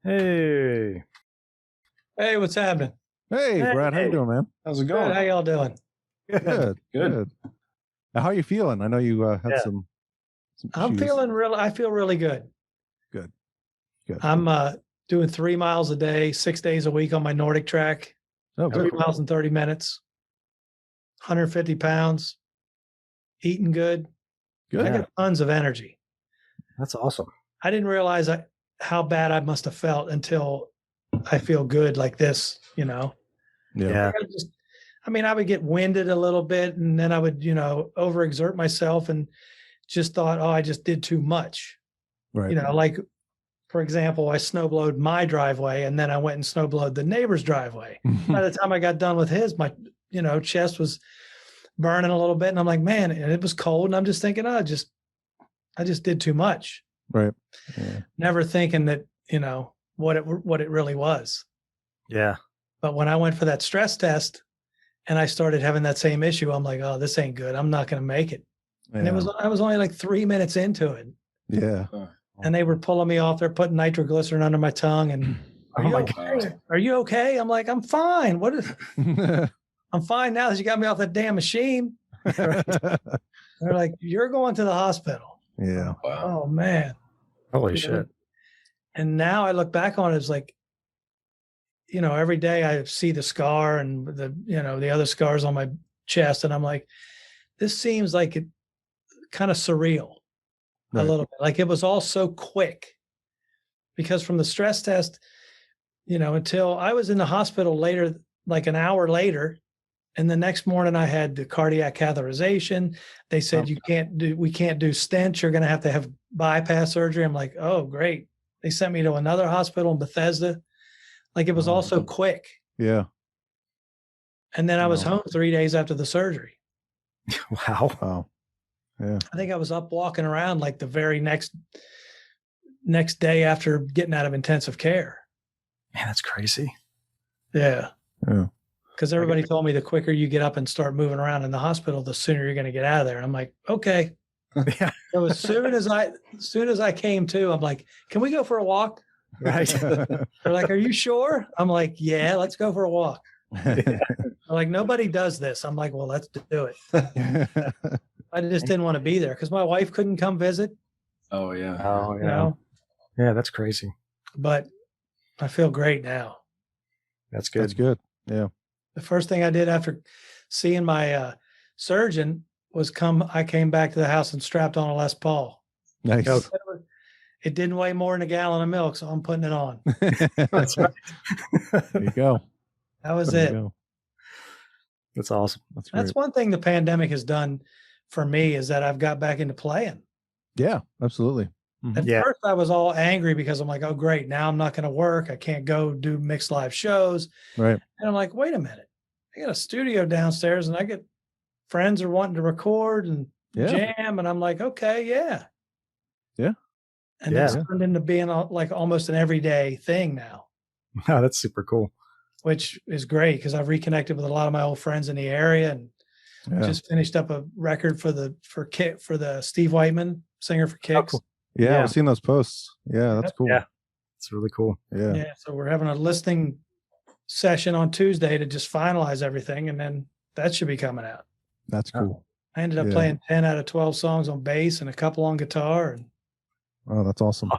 Hey. Hey, what's happening? Hey, Brad, how you doing, man? How's it Good. going? How y'all doing? Good. Now, how are you feeling? I know you had some I'm issues. I feel really good. Good. I'm doing 3 miles a day, 6 days a week on my Nordic track. Oh, 3 good. miles in 30 minutes. 150 pounds. Eating good. Good. I got tons of energy. That's awesome. I didn't realize how bad I must have felt until I feel good like this, Yeah. I would get winded a little bit and then I would, overexert myself and just thought, oh, I just did too much. Right. Like, for example, I snowblowed my driveway and then I went and snowblowed the neighbor's driveway. By the time I got done with his, my, chest was burning a little bit. And I'm like, man, and it was cold. And I'm just thinking, I just did too much. Right. Yeah. Never thinking that, what it really was. Yeah. But when I went for that stress test and I started having that same issue, I'm like, oh, this ain't good. I'm not going to make it. Yeah. And I was only like 3 minutes into it. Yeah. And they were pulling me off. They're putting nitroglycerin under my tongue. And are you okay? I'm like, I'm fine. I'm fine now that you got me off that damn machine. They're like, you're going to the hospital. Yeah. Wow. Oh man. Holy shit. And now I look back on it, it's like, every day I see the scar and the other scars on my chest. And I'm like, this seems like it kind of surreal. Right. A little bit. Like it was all so quick because from the stress test, until I was in the hospital later, like an hour later, and the next morning I had the cardiac catheterization. They said, we can't do stents. You're going to have bypass surgery. I'm like, oh, great. They sent me to another hospital in Bethesda. Like it was all so quick. Yeah. And then I was home 3 days after the surgery. Wow. Yeah. I think I was up walking around like the very next day after getting out of intensive care. Man, that's crazy. Yeah. Yeah. Because everybody told me the quicker you get up and start moving around in the hospital, the sooner you're going to get out of there. And I'm like, okay. Yeah. So as soon as I came to, I'm like, can we go for a walk? Right. They're like, are you sure? I'm like, yeah, let's go for a walk. They're like, nobody does this. I'm like, well, let's do it. I just didn't want to be there because my wife couldn't come visit. Oh yeah. Oh yeah. Yeah, that's crazy. But I feel great now. That's good. That's good. Yeah. The first thing I did after seeing my surgeon was I came back to the house and strapped on a Les Paul. Nice. It didn't weigh more than a gallon of milk, so I'm putting it on. That's right. There you go. That was it. That's awesome. That's one thing the pandemic has done for me is that I've got back into playing. Yeah, absolutely. At first I was all angry because I'm like, oh great, now I'm not going to work. I can't go do mixed live shows. Right. And I'm like, wait a minute. I got a studio downstairs and I get friends are wanting to record and jam. And I'm like, okay, yeah. Yeah. And it's turned into being like almost an everyday thing now. Wow, that's super cool. Which is great because I've reconnected with a lot of my old friends in the area and just finished up a record for the Steve Whiteman, singer for Kicks. Oh, cool. Yeah, I've seen those posts. Yeah, that's cool. Yeah, it's really cool. Yeah. Yeah. So we're having a listening session on Tuesday to just finalize everything, and then that should be coming out. That's cool. I ended up playing 10 out of 12 songs on bass and a couple on guitar. And oh, that's awesome.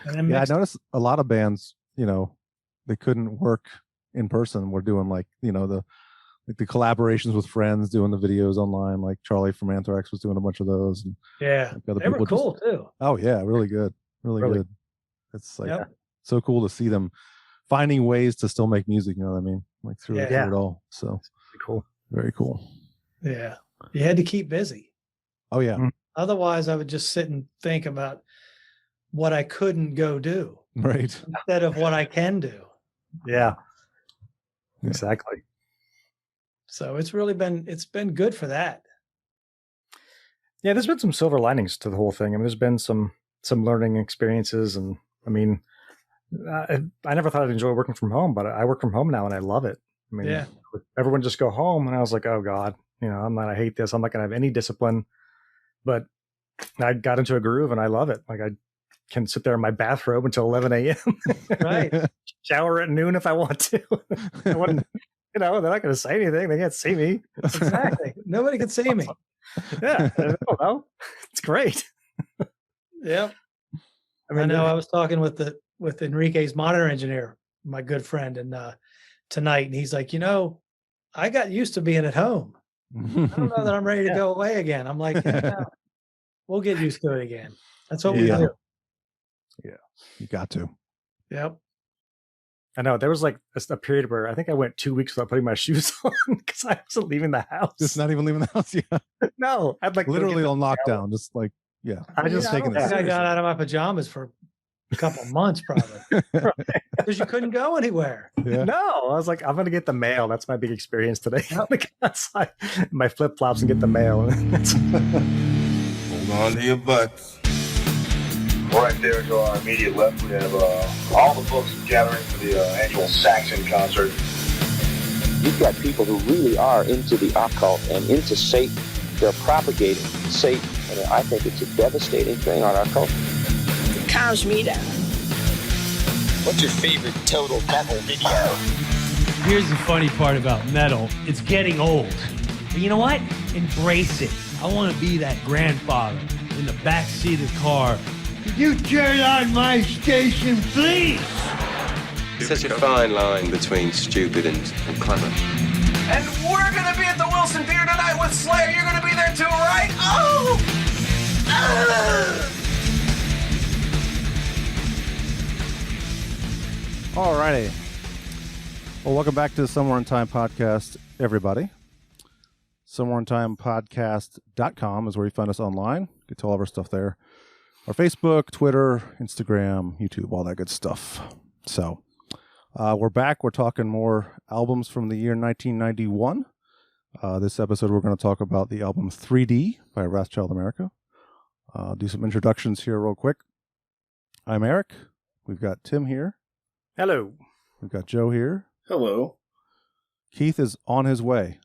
And I noticed a lot of bands, they couldn't work in person. We're doing like, the collaborations with friends, doing the videos online. Like Charlie from Anthrax was doing a bunch of those. And they were cool too. Oh yeah, really good, really good. It's like so cool to see them finding ways to still make music. You know what I mean? Like through it all. So cool, very cool. Yeah, you had to keep busy. Oh yeah. Mm-hmm. Otherwise, I would just sit and think about what I couldn't go do, right, instead of what I can do. Yeah, exactly. So it's been good for that. Yeah, there's been some silver linings to the whole thing. I mean, there's been some learning experiences, and I mean, I never thought I'd enjoy working from home, but I work from home now and I love it. I mean, everyone just go home, and I was like, oh God, I hate this. I'm not gonna have any discipline, but I got into a groove and I love it. Like can sit there in my bathrobe until 11 a.m. Right. Shower at noon if I want to. I wouldn't, they're not going to say anything. They can't see me. Exactly. Nobody can see me. Yeah, I don't know. It's great. Yep. I mean, I was talking with Enrique's monitor engineer, my good friend, and tonight, and he's like, I got used to being at home. I don't know that I'm ready to go away again. I'm like, we'll get used to it again. That's what we do. Yeah, you got to. Yep. I know there was like a period where I think I went 2 weeks without putting my shoes on because I wasn't leaving the house. Just not even leaving the house. Yeah. No, I'd like literally on lockdown. Just like, yeah. I just taking I got out of my pajamas for a couple of months probably because you couldn't go anywhere. Yeah. No, I was like, I'm going to get the mail. That's my big experience today. I'm going to get outside my flip flops and get the mail. Hold on to your butts. Right there to our immediate left, we have all the folks gathering for the annual Saxon concert. You've got people who really are into the occult and into Satan. They're propagating Satan, and I think it's a devastating thing on our culture. It calms me down. What's your favorite total metal video? Here's the funny part about metal. It's getting old. But you know what? Embrace it. I want to be that grandfather in the back seat of the car. Could you turn on my station, please? It's such a fine line between stupid and clever. And we're going to be at the Wilson Theater tonight with Slayer. You're going to be there too, right? Oh! Alrighty. Well, welcome back to the Somewhere in Time podcast, everybody. SomewhereInTimePodcast.com is where you find us online. Get to all of our stuff there. Our Facebook, Twitter, Instagram, YouTube, all that good stuff. So we're back. We're talking more albums from the year 1991. This episode, we're going to talk about the album 3D by Wrathchild America. Do some introductions here real quick. I'm Eric. We've got Tim here. Hello. We've got Joe here. Hello. Keith is on his way.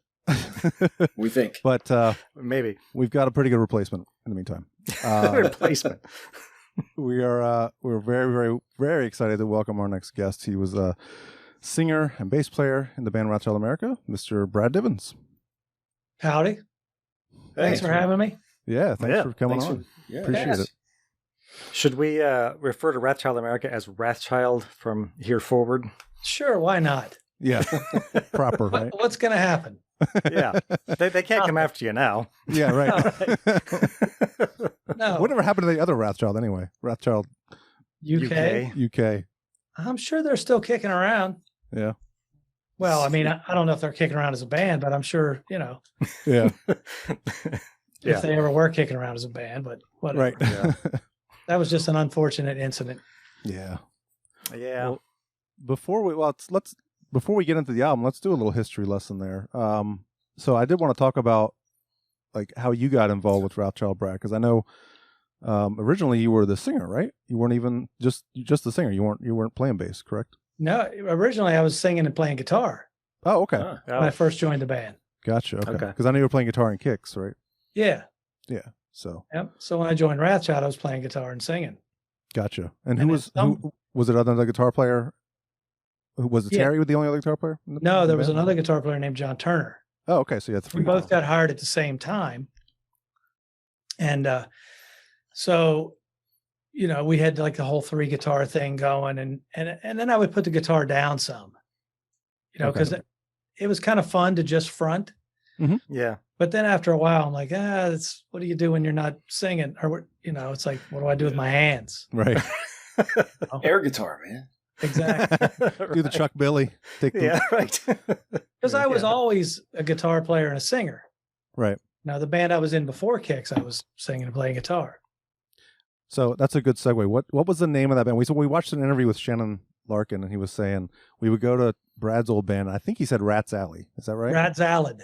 We think. But maybe. We've got a pretty good replacement in the meantime. Replacement. We're very, very, very excited to welcome our next guest. He was a singer and bass player in the band Wrathchild America, Mr. Brad Divens. Howdy. Thanks for having me. Yeah, thanks for coming on. Appreciate it. Should we refer to Wrathchild America as Wrathchild from here forward? Sure, why not? Yeah, proper, right? What's going to happen? Yeah, they can't come after you now. Yeah, right. No. Whatever happened to the other Wrathchild anyway? Wrathchild UK. I'm sure they're still kicking around. Yeah. Well, I mean, I don't know if they're kicking around as a band, but I'm sure, Yeah. if they ever were kicking around as a band, but whatever. Right. Yeah. That was just an unfortunate incident. Yeah. Yeah. Well, before we get into the album, let's do a little history lesson there. So I did want to talk about like how you got involved with Wrathchild, Brad, because I know originally you were the singer, right? You weren't even just the singer. You weren't playing bass, correct? No, originally I was singing and playing guitar. Oh, okay. When I first joined the band. Gotcha. Okay. Because I know you were playing guitar and kicks, right? Yeah. Yeah. So. Yep. So when I joined Wrathchild, I was playing guitar and singing. Gotcha. And who was it? Other than the guitar player? Was it Terry the only other guitar player? No, there was another guitar player named John Turner. Oh, okay. So you had three. We both got hired at the same time. And so, we had like the whole 3 guitar thing going and then I would put the guitar down some, because it was kind of fun to just front. Mm-hmm. Yeah. But then after a while, I'm like, what do you do when you're not singing? Or, it's like, what do I do with my hands? Right. Air guitar, man. Exactly. Do the Chuck Billy. Right. Because I was always a guitar player and a singer. Right. Now, the band I was in before Kicks, I was singing and playing guitar. So that's a good segue. What was the name of that band? We watched an interview with Shannon Larkin, and he was saying we would go to Brad's old band. I think he said Rat's Alley. Is that right? Ratzalid.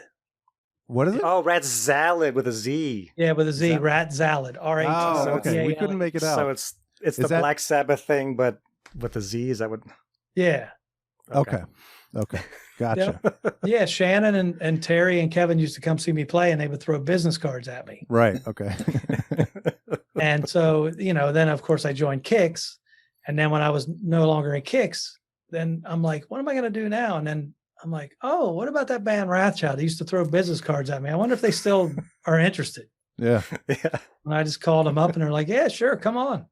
What is it? Oh, Ratzalid with a Z. Yeah, with a Z. Ratzalid. R-A-T. Oh, okay. We couldn't make it out. So it's the Black Sabbath thing, but with a Z. Is that what? Yeah. Okay. Gotcha. Yep. Yeah, Shannon and Terry and Kevin used to come see me play, and they would throw business cards at me. Right. Okay. And so, then of course I joined Kicks. And then when I was no longer in Kicks, then I'm like, what am I going to do now? And then I'm like, oh, what about that band Wrathchild? They used to throw business cards at me. I wonder if they still are interested. Yeah. And I just called them up and they're like, yeah, sure. Come on.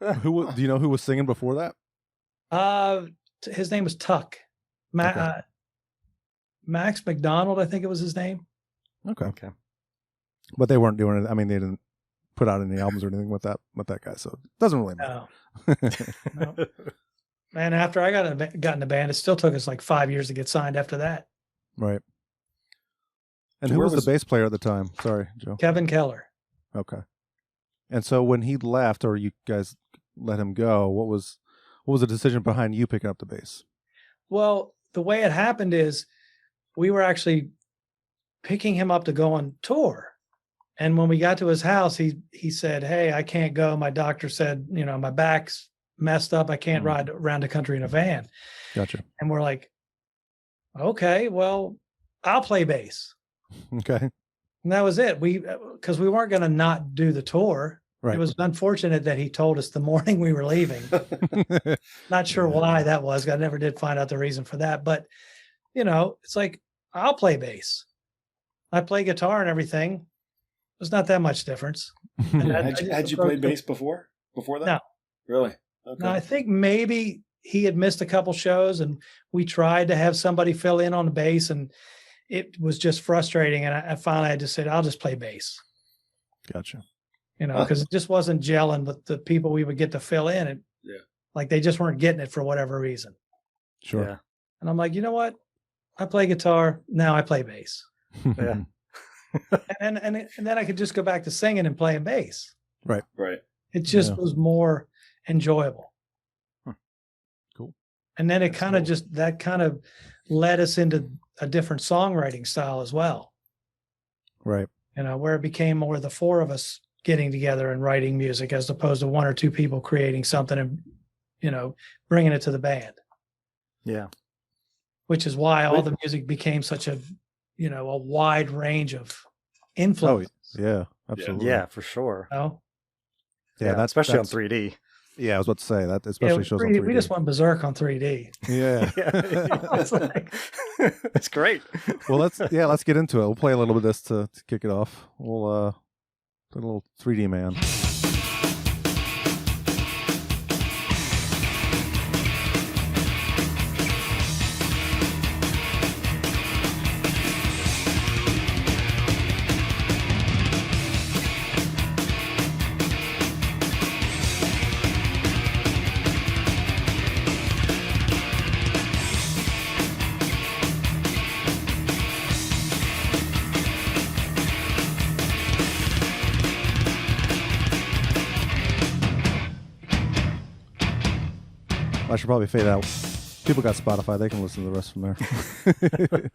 Do you know who was singing before that? His name was Tuck. Max McDonald, I think it was his name. Okay. But they weren't doing it. I mean, they didn't put out any albums or anything with that guy, so it doesn't really matter. No. Man, after I got in the band, it still took us like 5 years to get signed after that. Right. And who was the bass player at the time? Sorry, Joe. Kevin Keller. Okay. And so when he left, or you guys let him go, what was the decision behind you picking up the bass? Well, the way it happened is we were actually picking him up to go on tour. And when we got to his house, he said, hey, I can't go. My doctor said, my back's messed up. I can't ride around the country in a van. Gotcha. And we're like, okay, well, I'll play bass. Okay. And that was it. Because we weren't going to not do the tour. Right. It was unfortunate that he told us the morning we were leaving. Not sure why that was. I never did find out the reason for that. But, it's like, I'll play bass. I play guitar and everything. There's not that much difference. Had you played bass before that? No. Really? Okay. No, I think maybe he had missed a couple shows and we tried to have somebody fill in on the bass and it was just frustrating. And I finally just said, I'll just play bass. Gotcha. Because it just wasn't gelling with the people we would get to fill in. And like they just weren't getting it for whatever reason. Sure. Yeah. And I'm like, you know what? I play guitar. Now I play bass. Yeah. and then I could just go back to singing and playing bass. Right. It just was more enjoyable. Cool. And then it kind of led us into a different songwriting style as well. Right. Where it became more the four of us getting together and writing music as opposed to one or two people creating something and, bringing it to the band. Yeah. Which is why all the music became such a wide range of influence. Oh, yeah, absolutely. Yeah, for sure. Yeah, especially on 3D. Yeah, I was about to say that especially shows on 3D. We just went berserk on 3D. Yeah. It's great. Well, let's get into it. We'll play a little bit of this to kick it off. We'll do a little 3D Man. I should probably fade out. People got Spotify; they can listen to the rest from there.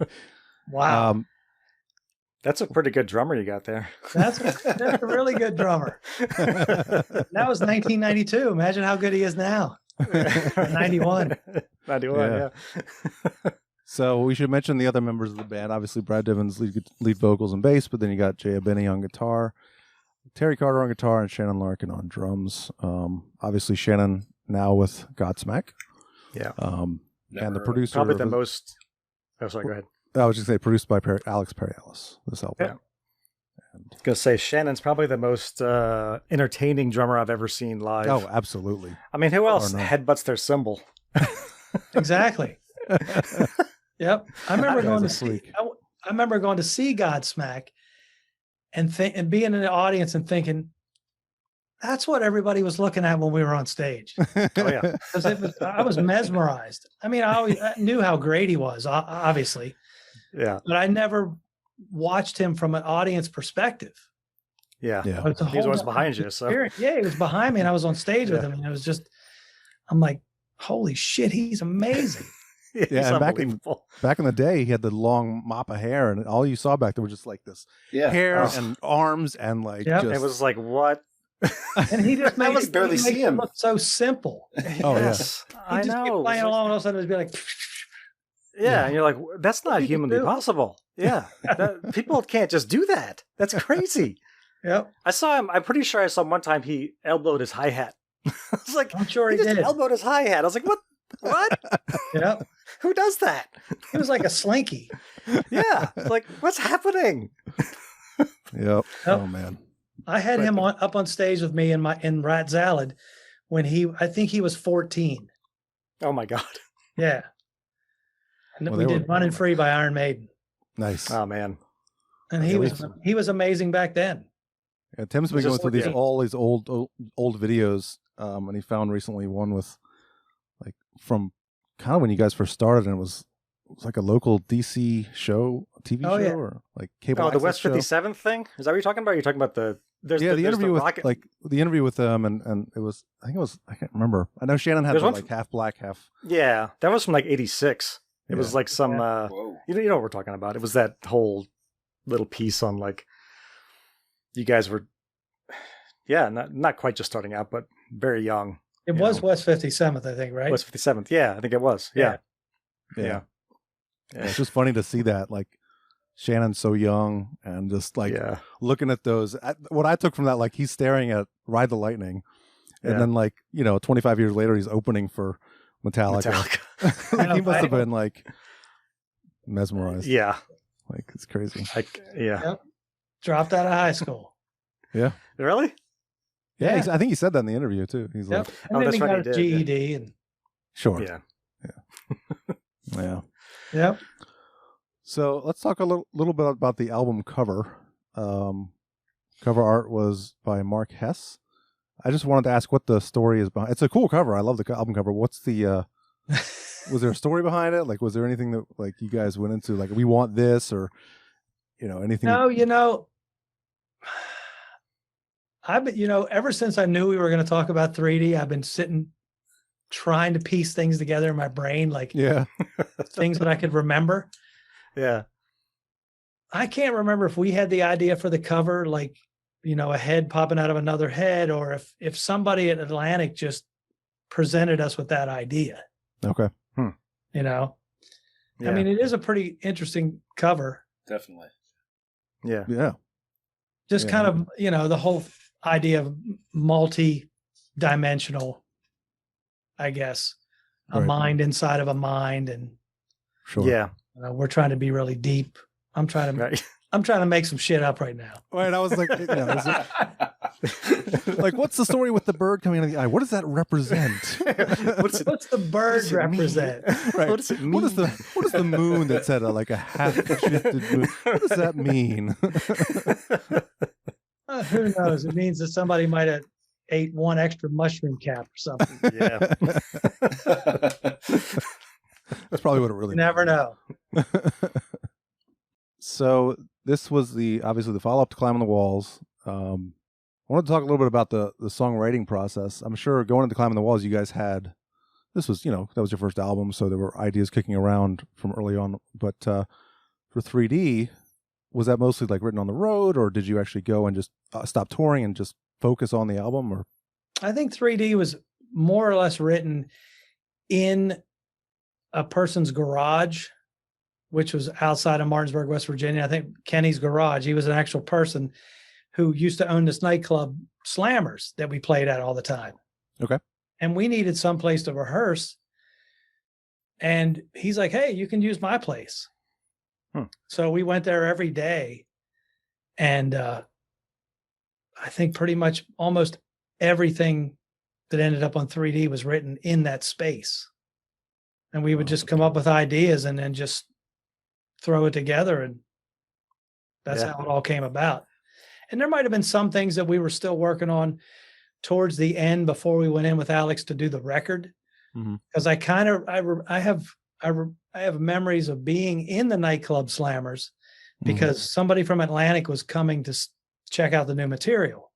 Wow, that's a pretty good drummer you got there. That's a really good drummer. That was 1992. Imagine how good he is now. 91. 91. Yeah. So we should mention the other members of the band. Obviously, Brad Divens lead vocals and bass, but then you got Jay Benny on guitar, Terry Carter on guitar, and Shannon Larkin on drums. Obviously, Shannon now with Godsmack. Yeah. And the producer. Probably the most. Oh, sorry, go ahead. I was just going to say, produced by Alex Perry-Ellis, this album. Yeah. I was going to say, Shannon's probably the most entertaining drummer I've ever seen live. Oh, absolutely. I mean, who else headbutts their cymbal? Exactly. Yep. I remember going to see Godsmack and being in the audience and thinking, that's what everybody was looking at when we were on stage. Oh, yeah. I was mesmerized. I mean, I knew how great he was, obviously. Yeah. But I never watched him from an audience perspective. Yeah. Yeah. He was always behind you. So. Yeah, he was behind me and I was on stage with him. And it was just, I'm like, holy shit, he's amazing. Yeah, and back in the day, he had the long mop of hair, and all you saw back there was just like this hair and arms, and like it was like, what? And he just made it barely see him. Look so simple. Oh yes, I know. Keep playing along, and all of a sudden it'd be like, and you're like, that's not humanly possible. Yeah, people can't just do that. That's crazy. Yep. I saw him. I'm pretty sure I saw him one time. He elbowed his hi hat. I was like, I'm sure he just did. elbowed his hi hat. I was like, what? What? Yep. Who does that? He was like a slinky. Yeah. It's like, what's happening? Yep. Oh man. I had him up on stage with me in Wrathchild when I think he was 14. Oh my God. Yeah. And we did Running Free by Iron Maiden. Nice. Oh man. And he was amazing back then. Yeah, Tim's been going through all these old videos, and he found recently one with like from kind of when you guys first started, and it was like a local DC show, TV show, or like cable. Oh, the West 57th thing? Is that what you're talking about? Or are you talking about the interview with the interview with them, and it was I can't remember. I know Shannon had like half black, half. Yeah, that was from like '86. It was like some you know what we're talking about. It was that whole little piece on like you guys were not quite just starting out, but very young. It was West 57th, I think, right? West 57th. Yeah, I think it was. Yeah. It's just funny to see that, like Shannon's so young and just like looking at those. What I took from that, like he's staring at Ride the Lightning, and then like 25 years later he's opening for Metallica. Like, he must have been like mesmerized. Yeah, like it's crazy. Yep. Dropped out of high school. Yeah. Really? Yeah. I think he said that in the interview too. He's like, and then he got a GED and sure. Yeah. Yeah. Yep. So let's talk a little bit about the album cover. Cover art was by Mark Hess. I just wanted to ask what the story is behind. It's a cool cover. I love the album cover. What's the? Was there a story behind it? Like, was there anything that like you guys went into? Like, we want this, or anything? No, I've been, ever since I knew we were going to talk about 3D, I've been sitting trying to piece things together in my brain, like things that I could remember. Yeah. I can't remember if we had the idea for the cover, like, a head popping out of another head, or if somebody at Atlantic just presented us with that idea. Okay. I mean, it is a pretty interesting cover. Definitely. Yeah. Yeah. Just kind of, the whole idea of multi-dimensional, I guess, a mind inside of a mind. And sure. We're trying to be really deep. I'm trying to make some shit up right now. Right. I was like, like, what's the story with the bird coming out of the eye? What does that represent? What's the bird represent? Right. What does it mean? What is the moon that's at a half shifted moon? What does that mean? Who knows? It means that somebody might have ate one extra mushroom cap or something. Yeah. That's probably what it really means. Never know. So this was obviously the follow-up to Climb on the Walls. I wanted to talk a little bit about the songwriting process. I'm sure going into Climb on the Walls, you guys had, this was, that was your first album, so there were ideas kicking around from early on. But for 3D, was that mostly like written on the road, or did you actually go and just stop touring and just focus on the album? Or I think 3D was more or less written in a person's garage, which was outside of Martinsburg, West Virginia. I think Kenny's garage. He was an actual person who used to own this nightclub, Slammers, that we played at all the time. Okay. And we needed some place to rehearse. And he's like, hey, you can use my place. So we went there every day. And I think pretty much almost everything that ended up on 3D was written in that space. And we would just come up with ideas and then just throw it together. And that's how it all came about. And there might have been some things that we were still working on towards the end before we went in with Alex to do the record. Because I have memories of being in the nightclub Slammers because somebody from Atlantic was coming to check out the new material.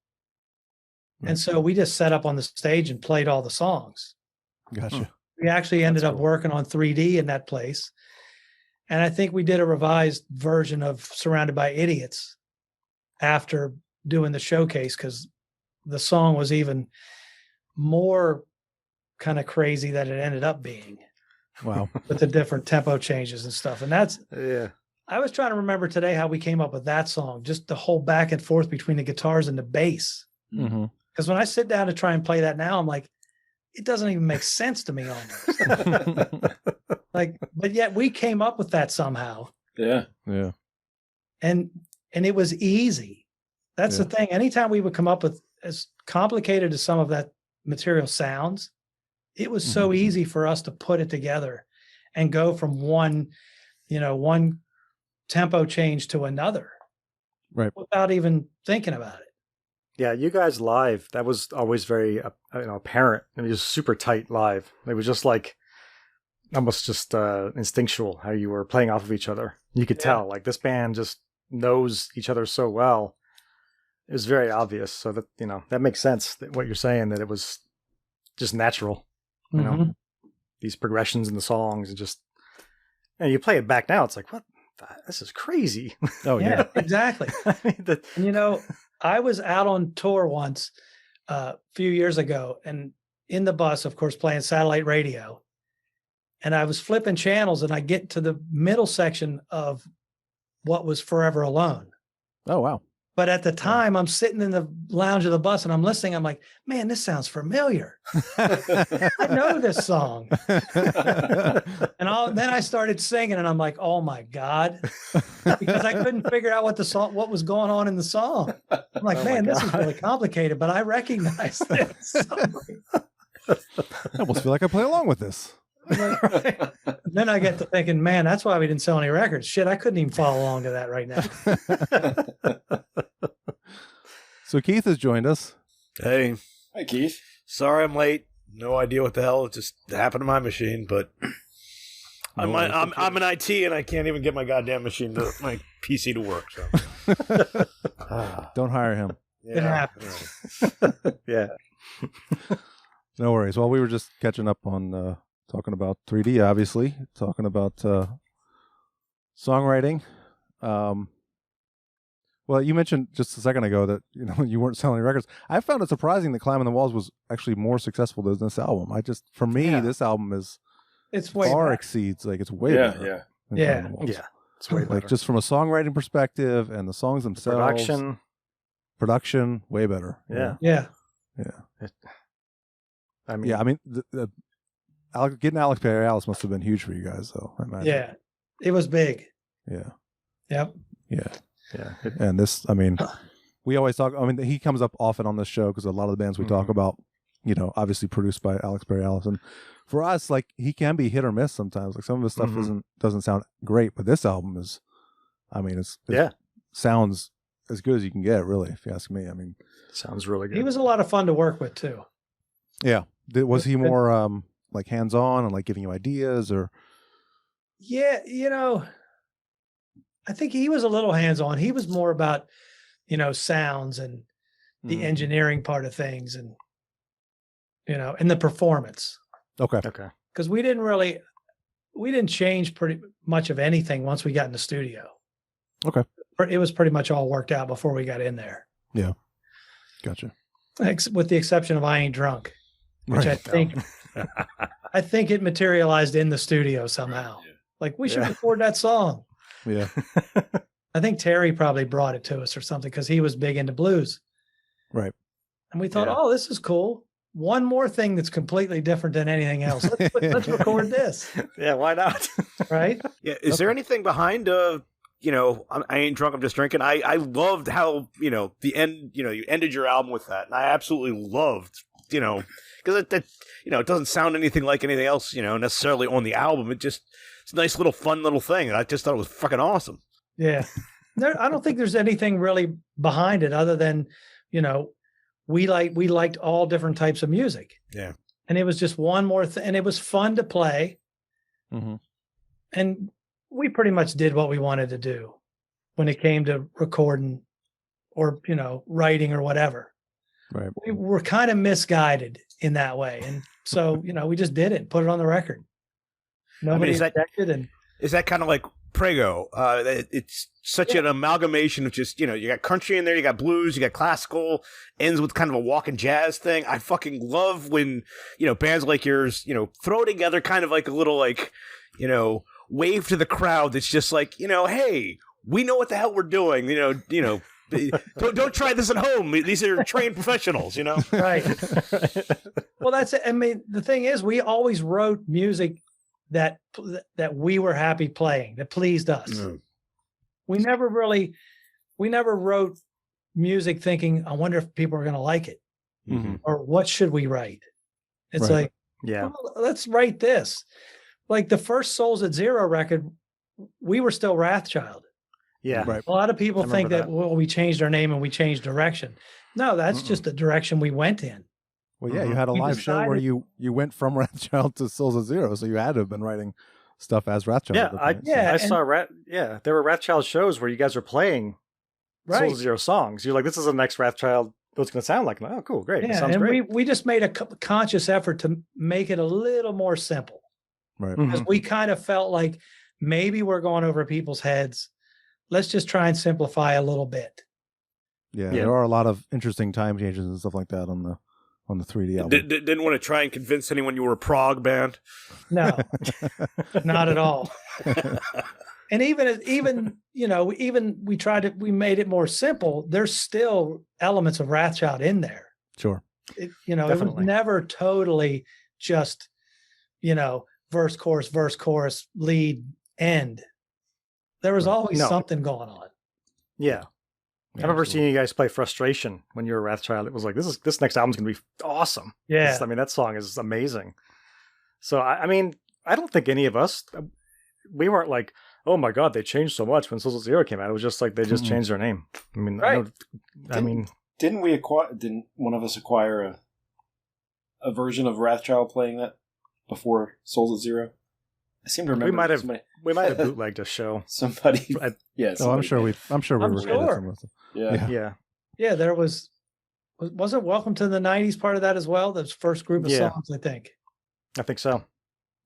And so we just set up on the stage and played all the songs. Gotcha. We actually ended up working on 3D in that place. And I think we did a revised version of Surrounded by Idiots after doing the showcase, because the song was even more kind of crazy than it ended up being. Wow. With the different tempo changes and stuff. And that's, I was trying to remember today how we came up with that song, just the whole back and forth between the guitars and the bass. Mm-hmm. Because when I sit down to try and play that now, I'm like, it doesn't even make sense to me almost. But yet we came up with that somehow. Yeah. Yeah. And it was easy. That's the thing. Anytime we would come up with, as complicated as some of that material sounds, it was so easy for us to put it together and go from one tempo change to another. Right. Without even thinking about it. Yeah, you guys live, that was always very apparent. It was just super tight live. It was just like almost just instinctual how you were playing off of each other. You could tell, like, this band just knows each other so well. It was very obvious. So that, that makes sense, that what you're saying, that it was just natural. You know, these progressions in the songs, and just, and you play it back now, it's like, what? This is crazy. Oh yeah, exactly. And I was out on tour once a few years ago, and in the bus, of course, playing satellite radio. And I was flipping channels, and I get to the middle section of what was Forever Alone. Oh, wow. But at the time, I'm sitting in the lounge of the bus and I'm listening. I'm like, man, this sounds familiar. I know this song. And then I started singing, and I'm like, oh my God, because I couldn't figure out what was going on in the song. I'm like, man, this is really complicated, but I recognize this. I almost feel like I play along with this. Then I get to thinking, man, that's why we didn't sell any records. Shit, I couldn't even follow along to that right now. So Keith has joined us. Hey. Hi, Keith. Sorry I'm late. No idea what the hell just happened to my machine, but I'm in IT and I can't even get my goddamn my PC to work. So Don't hire him. It happens. Yeah. No worries. Well, we were just catching up on talking about 3D, obviously, talking about songwriting. Well, you mentioned just a second ago that you weren't selling records. I found it surprising that Climbing the Walls was actually more successful than this album. For me, this album far exceeds, like, it's way better. Yeah. It's way better. Like, just from a songwriting perspective and the songs themselves, production, way better. Yeah. I mean, getting Alex Perry Alice must have been huge for you guys, though. I imagine. Yeah, it was big. Yeah. Yep. Yeah. And this, I mean, we always talk. I mean, he comes up often on this show because a lot of the bands we talk about, obviously produced by Alex Perry Alice. And for us, like, he can be hit or miss sometimes. Like, some of his stuff doesn't sound great, but this album is, I mean, it sounds as good as you can get, really, if you ask me. I mean, sounds really good. He was a lot of fun to work with too. Yeah. Was he more like hands-on and like giving you ideas, or? Yeah, I think he was a little hands-on. He was more about, sounds and the engineering part of things, and and the performance. Okay. Because we didn't change pretty much of anything once we got in the studio. Okay. It was pretty much all worked out before we got in there. Yeah. Gotcha. With the exception of I Ain't Drunk, which I think it materialized in the studio somehow. Yeah. Like, we should record that song. Yeah. I think Terry probably brought it to us or something, because he was big into blues. Right. And we thought, oh, this is cool. One more thing that's completely different than anything else. Let's record this. Yeah, why not? Right? Yeah. Is there anything behind I Ain't Drunk, I'm Just Drinking? I loved how, the end, you ended your album with that. And I absolutely loved, because it doesn't sound anything like anything else, necessarily on the album. It's a nice little fun little thing. And I just thought it was fucking awesome. Yeah. I don't think there's anything really behind it other than, we liked all different types of music. Yeah. And it was just one more thing. And it was fun to play. Mm-hmm. And we pretty much did what we wanted to do when it came to recording or, writing or whatever. Right. We were kind of misguided in that way. And so, we just did it, put it on the record. Nobody objected. And is that kind of like Prego? It's such an amalgamation of just, you got country in there, you got blues, you got classical, ends with kind of a walking jazz thing. I fucking love when, bands like yours, throw together kind of like a little, like, wave to the crowd that's just like, hey, we know what the hell we're doing. Don't try this at home. These are trained professionals, Right. Well, that's it. I mean, the thing is, we always wrote music that we were happy playing, that pleased us. Mm. We never wrote music thinking, I wonder if people are going to like it, or what should we write? It's like, well, let's write this. Like the first Souls at Zero record, we were still Wrathchild. Yeah. Right. A lot of people think that, well, we changed our name and we changed direction. No, that's just the direction we went in. Well, yeah, you had a live show where you went from Wrathchild to Souls at Zero, so you had to have been writing stuff as Wrathchild. I saw there were Wrathchild shows where you guys were playing Souls at Zero songs. You're like, this is the next Wrathchild. What's going to sound like? Oh, cool, great. Yeah, sounds and great. we just made a conscious effort to make it a little more simple. Right. Because we kind of felt like maybe we're going over people's heads. Let's just try and simplify a little bit. Yeah, there are a lot of interesting time changes and stuff like that on the 3D album. Didn't want to try and convince anyone you were a prog band? No, not at all. And even we made it more simple. There's still elements of Wrathchild in there. Sure. It was never totally just, verse, chorus, lead, end. There was always something going on. Yeah. I remember seeing you guys play Frustration when you were Wrathchild. It was like, this next album's going to be awesome. Yeah. That song is amazing. So, I mean, I don't think any of us, we weren't like, oh my God, they changed so much when Souls at Zero came out. It was just like, they just changed their name. I mean, didn't one of us acquire a version of Wrathchild playing that before Souls at Zero? I seem to remember we might have bootlegged a show. Somebody, yeah. I'm sure we recorded some. Yeah. There wasn't Welcome to the 90s part of that as well? That's first group of songs, I think. I think so.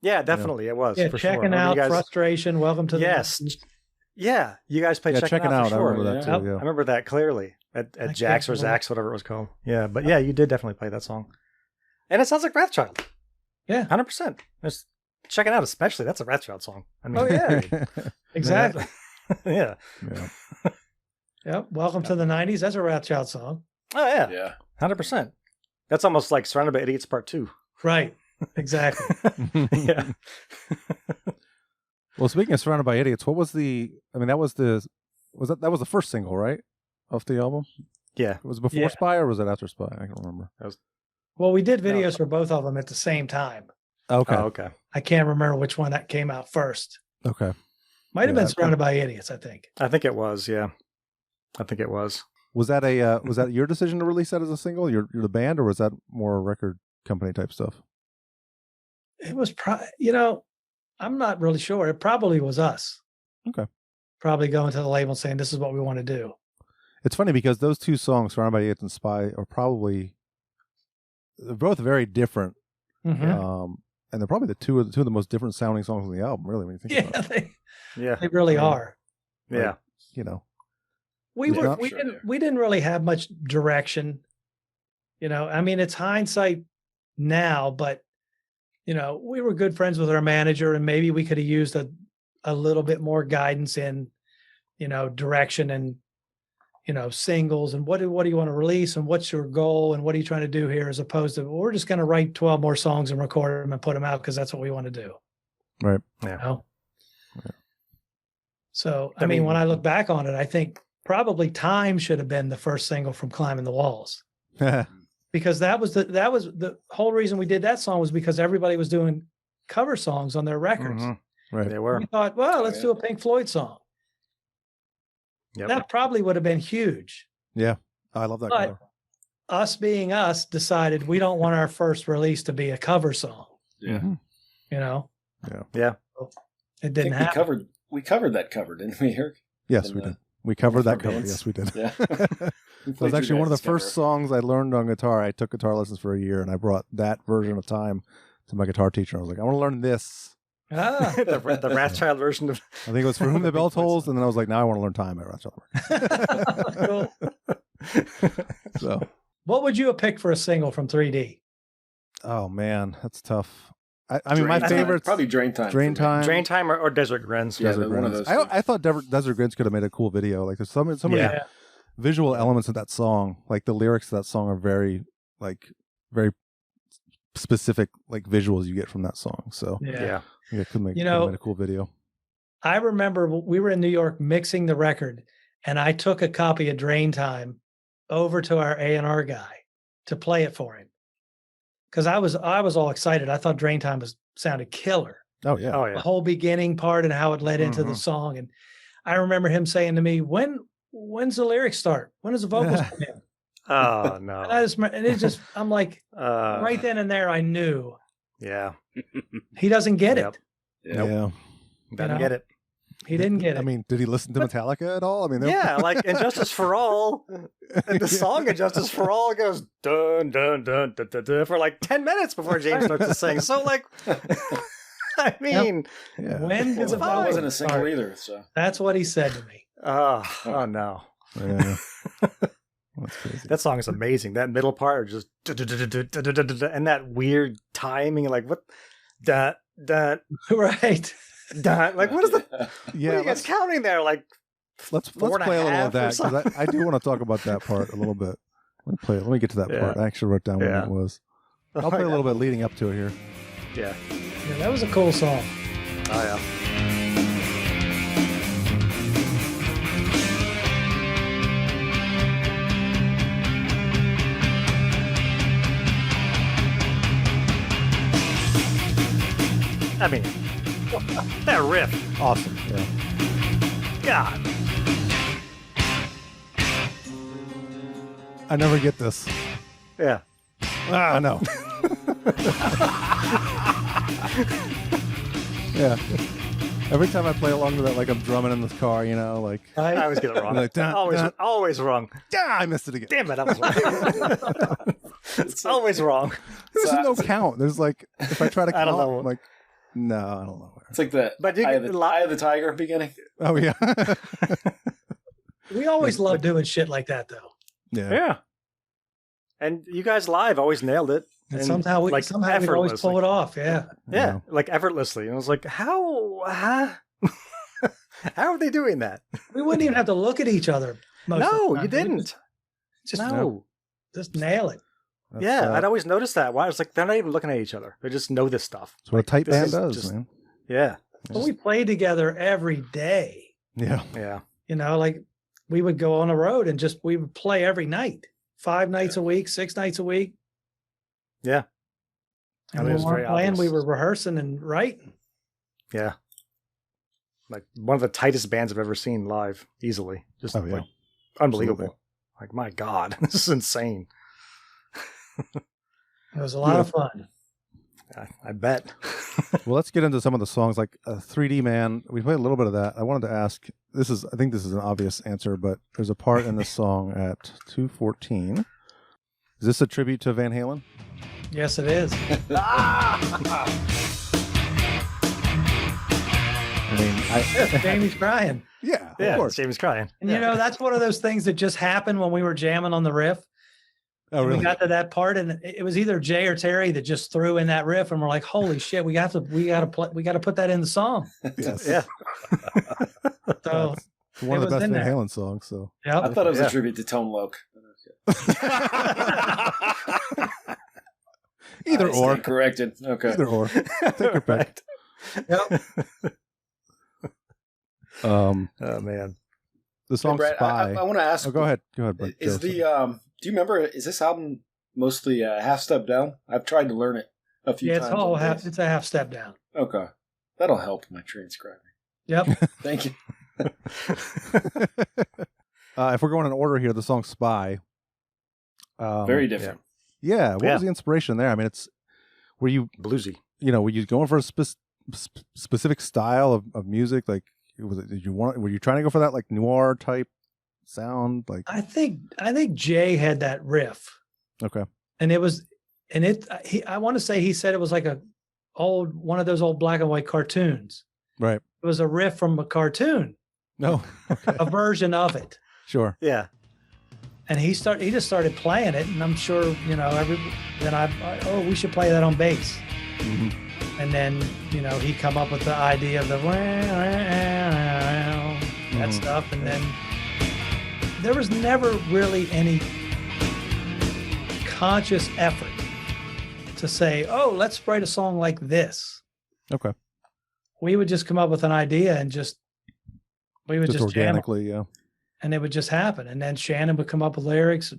Yeah, definitely it was. Yeah, for Checking sure. Out, Frustration, Welcome to the 90s. Yeah, you guys played Checking Out for sure. I remember that too. I remember that clearly at Jack's or Zach's, whatever it was called. Yeah, but yeah, you did definitely play that song. And it sounds like Wrathchild. Yeah. 100%. It's Checking Out especially. That's a Wrathchild song. I mean, oh, yeah. Exactly. Yeah. Yep. Welcome to the 90s. That's a Wrathchild song. Oh, yeah. Yeah. 100%. That's almost like Surrounded by Idiots Part 2. Right. Exactly. Yeah. Well, speaking of Surrounded by Idiots, what was that was the first single, right? Off the album? Yeah. Was it before Spy or was it after Spy? I can't remember. Well, we did videos for both of them at the same time. Okay. Oh, okay. I can't remember which one that came out first. Okay. Might have been Surrounded by Idiots, I think. I think it was, yeah. I think it was. Was that your decision to release that as a single? You're the band, or was that more record company type stuff? It was I'm not really sure. It probably was us. Okay. Probably going to the label and saying, this is what we want to do. It's funny because those two songs, Surrounded by Idiots and Spy, are they're both very different. Mm-hmm. And they're probably two of the most different sounding songs on the album, really, when you think about it. They really are. Yeah. We didn't really have much direction. I mean, it's hindsight now, but we were good friends with our manager, and maybe we could have used a little bit more guidance in, direction and, singles and what do you want to release and what's your goal and what are you trying to do here, as opposed to we're just going to write 12 more songs and record them and put them out because that's what we want to do. Right. Yeah. So, I mean, when I look back on it, I think probably Time should have been the first single from Climbing the Walls. Because that was the whole reason we did that song, was because everybody was doing cover songs on their records. Mm-hmm. Right. They were. We thought, well, let's do a Pink Floyd song. Yep. That probably would have been huge. Yeah. I love that cover. Us being us decided we don't want our first release to be a cover song. Yeah. Yeah. Yeah. So it didn't happen. We covered that cover, didn't we, Eric? Yes, we did. We covered that cover. Yes, we did. Yeah. It was actually one of the first songs I learned on guitar. I took guitar lessons for a year, and I brought that version of Time to my guitar teacher. I was like, I want to learn this. The Wrathchild version of. I think it was For Whom the Bell Tolls, and then I was like, now I want to learn Time by Wrathchild. So, what would you have picked for a single from 3D? Oh man, that's tough. I mean, my favorite probably Drain Time. Drain Time, Drain Time, or Desert Grins. Yeah, Desert one of Grins. those. I thought Desert Grins could have made a cool video. Like there's so many visual elements of that song. Like the lyrics to that song are very specific, like visuals you get from that song. So it could make a cool video. I remember we were in New York mixing the record, and I took a copy of Drain Time over to our A&R guy to play it for him because I was all excited. I thought Drain Time sounded killer. Oh yeah, the whole beginning part and how it led into the song. And I remember him saying to me, "When's the lyrics start? When does the vocals come in?" Oh no! And I'm like, right then and there, I knew. Yeah, he doesn't get it. Yeah. Doesn't get it. He didn't get it. I mean, did he listen to Metallica at all? I mean, like Injustice for All. And the song Injustice for All goes dun dun dun dun dun, dun for like 10 minutes before James starts to sing. So like, I mean, when did the I wasn't a single either. So that's what he said to me. Oh no. Yeah. That's crazy. That song is amazing. That middle part, just and that weird timing, like what that right. Like what is the yeah? What are you guys counting there? Like let's play a little of that because I do want to talk about that part a little bit. Let me get to that part. I actually wrote down when that was. I'll play a little bit leading up to it here. Yeah, that was a cool song. Oh yeah. I mean, that riff. Awesome. Yeah. God. I never get this. Yeah. I know. Yeah. Every time I play along with that, like I'm drumming in this car, like I always get it wrong. Like, always wrong. I missed it again. Damn it, I was wrong. It's always wrong. There's no count. There's like if I try to count, I don't know. I'm like, no, I don't know. It's like the Eye of the Tiger beginning. Oh yeah. We always love doing shit like that, though. Yeah. And you guys live always nailed it. And somehow we always pull it off. Yeah, like effortlessly. And I was like, how are they doing that? We wouldn't even have to look at each other. No, you didn't. Just nail it. I'd always notice that. Why? It's like they're not even looking at each other. They just know this stuff. That's what a tight band does, man. Yeah. But we played together every day. Yeah. Yeah. Like we would go on the road and we would play every night, 5 nights a week, 6 nights a week. Yeah. And we weren't playing, we were rehearsing and writing. Yeah. Like one of the tightest bands I've ever seen live, easily. Just like unbelievable. Absolutely. Like, my God, this is insane. It was a lot of fun. I bet. Well, let's get into some of the songs. Like 3D Man, we played a little bit of that. I wanted to ask, I think this is an obvious answer, but there's a part in this song at 2:14. Is this a tribute to Van Halen? Yes, it is. Jamie's crying. Yeah, of course. Jamie's crying. And that's one of those things that just happened when we were jamming on the riff. Oh, really? We got to that part, and it was either Jay or Terry that just threw in that riff, and we're like, "Holy shit, we got to put that in the song." Yes. Yeah. So one of the best Van Halen songs. So I thought it was a tribute to Tone Loc. Either or. Corrected. Okay. Either or. Take your pick. Yep. Oh man. The song Brad, Spy. I want to ask. Oh, go ahead. Go ahead, Brad. Is do you remember? Is this album mostly half step down? I've tried to learn it a few times. It's a half step down. Okay, that'll help my transcribing. Yep. Thank you. If we're going in order here, the song Spy. Very different. Yeah. What was the inspiration there? I mean, were you bluesy? Were you going for a specific style of music? Like, were you trying to go for that like noir type sound? Like, I think Jay had that riff. Okay. And I want to say he said it was like one of those old black and white cartoons. Right. It was a riff from a cartoon. No. Okay. A version of it. Sure. Yeah. And he just started playing it, and I'm sure, we should play that on bass. Mm-hmm. And then, you know, he come up with the idea of the that stuff. And then there was never really any conscious effort to say, oh, let's write a song like this. Okay. We would just come up with an idea and we would just organically, jam and it would just happen. And then Shannon would come up with lyrics,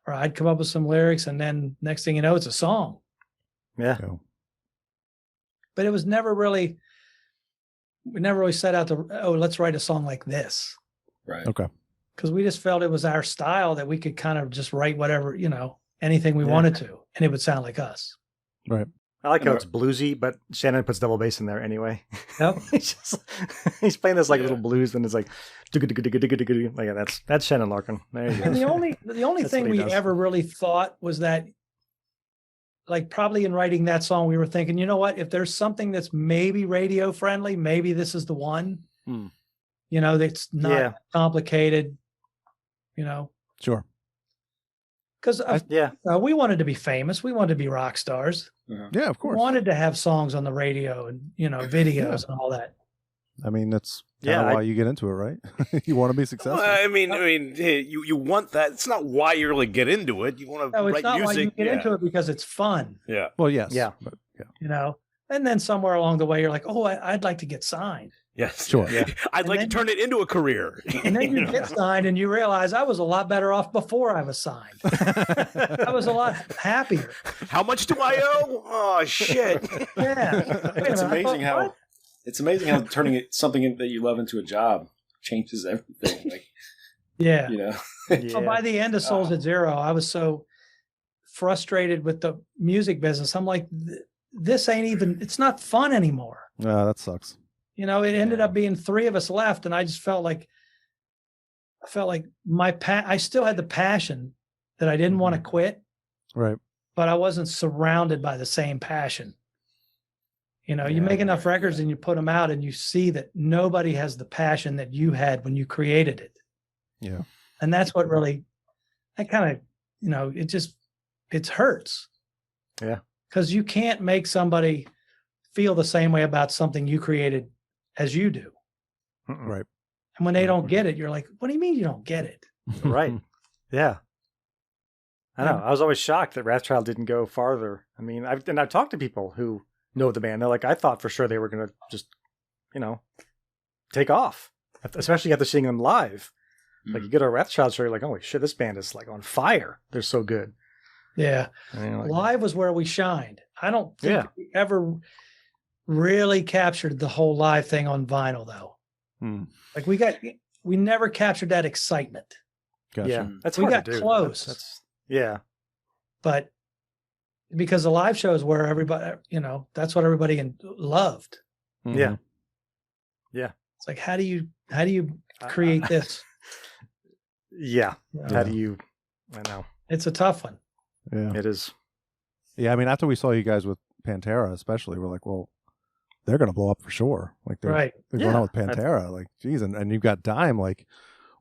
or I'd come up with some lyrics, and then next thing you know, it's a song. Yeah. But it was never really, we never really set out to, oh, let's write a song like this. Right. Okay. Because we just felt it was our style, that we could kind of just write whatever, you know, anything we wanted to, and it would sound like us. Right. I like how it's bluesy, but Shannon puts double bass in there anyway. Yep. he's playing this like little blues, and it's like, like that's Shannon Larkin. There you go. And the only thing we ever really thought was that, like, probably in writing that song, we were thinking, you know what, if there's something that's maybe radio friendly, maybe this is the one. You know, that's not complicated. You know. Sure. Because we wanted to be famous. We wanted to be rock stars. Yeah, of course. We wanted to have songs on the radio and, you know, videos and all that. I mean, that's why you get into it, right? You want to be successful. Well, I mean, you want that. It's not why you really get into it. You want to write music. No, it's not why you get into it, because it's fun. Yeah. Well, yes. Yeah. But, you know, and then somewhere along the way, you're like, oh, I'd like to get signed. Yes. Sure. Yeah. I'd like to turn it into a career. And then you get signed and you realize I was a lot better off before I was signed. I was a lot happier. How much do I owe? Oh, shit. Yeah. It's amazing how turning something that you love into a job changes everything. Like, yeah. You know. So by the end of Souls at Zero, I was so frustrated with the music business. I'm like, this ain't even, it's not fun anymore. That sucks. You know, it ended up being 3 of us left, and I just felt like I still had the passion that I didn't want to quit. Right. But I wasn't surrounded by the same passion. You know, you make enough records and you put them out, and you see that nobody has the passion that you had when you created it. Yeah. And that's what really, that kind of, you know, it hurts. Yeah. Because you can't make somebody feel the same way about something you created as you do. Right. And when they don't get it, you're like, what do you mean you don't get it? Right. Yeah. I know. I was always shocked that Wrathchild didn't go farther. I mean, I've talked to people who know the band. They're like, I thought for sure they were going to just, you know, take off, especially after seeing them live. Like, you get a Wrathchild show, you're like, holy shit, this band is like on fire. They're so good. Yeah. Like, live was where we shined. I don't think we ever really captured the whole live thing on vinyl, though. Like, we never captured that excitement. Gotcha. Yeah, that's we hard got to do. close. Yeah. But because the live shows where everybody, you know, that's what everybody loved. Yeah. Yeah. It's like, how do you create this? Yeah. How do you, I know. It's a tough one. Yeah. It is. Yeah. I mean, after we saw you guys with Pantera, especially, we're like, well, they're going to blow up for sure. Like, they're going out with Pantera. Like, geez. And you've got Dime, like,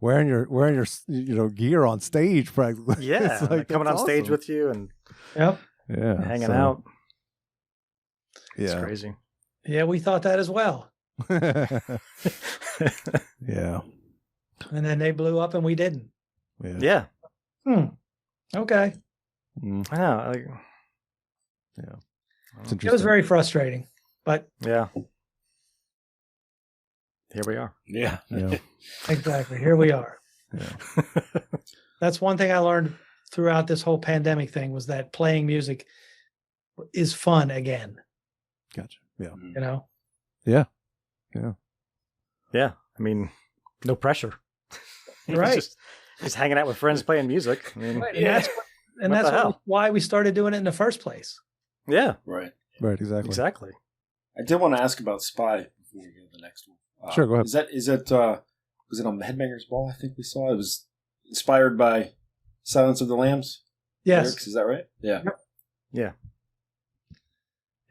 wearing your you know, gear on stage practically. Yeah. It's like, coming on awesome. stage with you and hanging out. It's crazy. Yeah, we thought that as well. Yeah. And then they blew up and we didn't. Yeah. Okay. I know. Like, it was very frustrating, but yeah. Here we are. Yeah. Exactly. Here we are. Yeah. That's one thing I learned throughout this whole pandemic thing, was that playing music is fun again. Gotcha. Yeah. You know? Yeah. Yeah. Yeah. I mean, no pressure. Right. just hanging out with friends playing music. I mean, Right. And that's why we started doing it in the first place. Yeah. Right. Right. Exactly. Exactly. I did want to ask about Spy before we go to the next one. Sure, go ahead. Is that was it on Headbangers Ball? I think we saw it was inspired by Silence of the Lambs. Yes. Lyrics, is that right? Yeah. Yep. Yeah.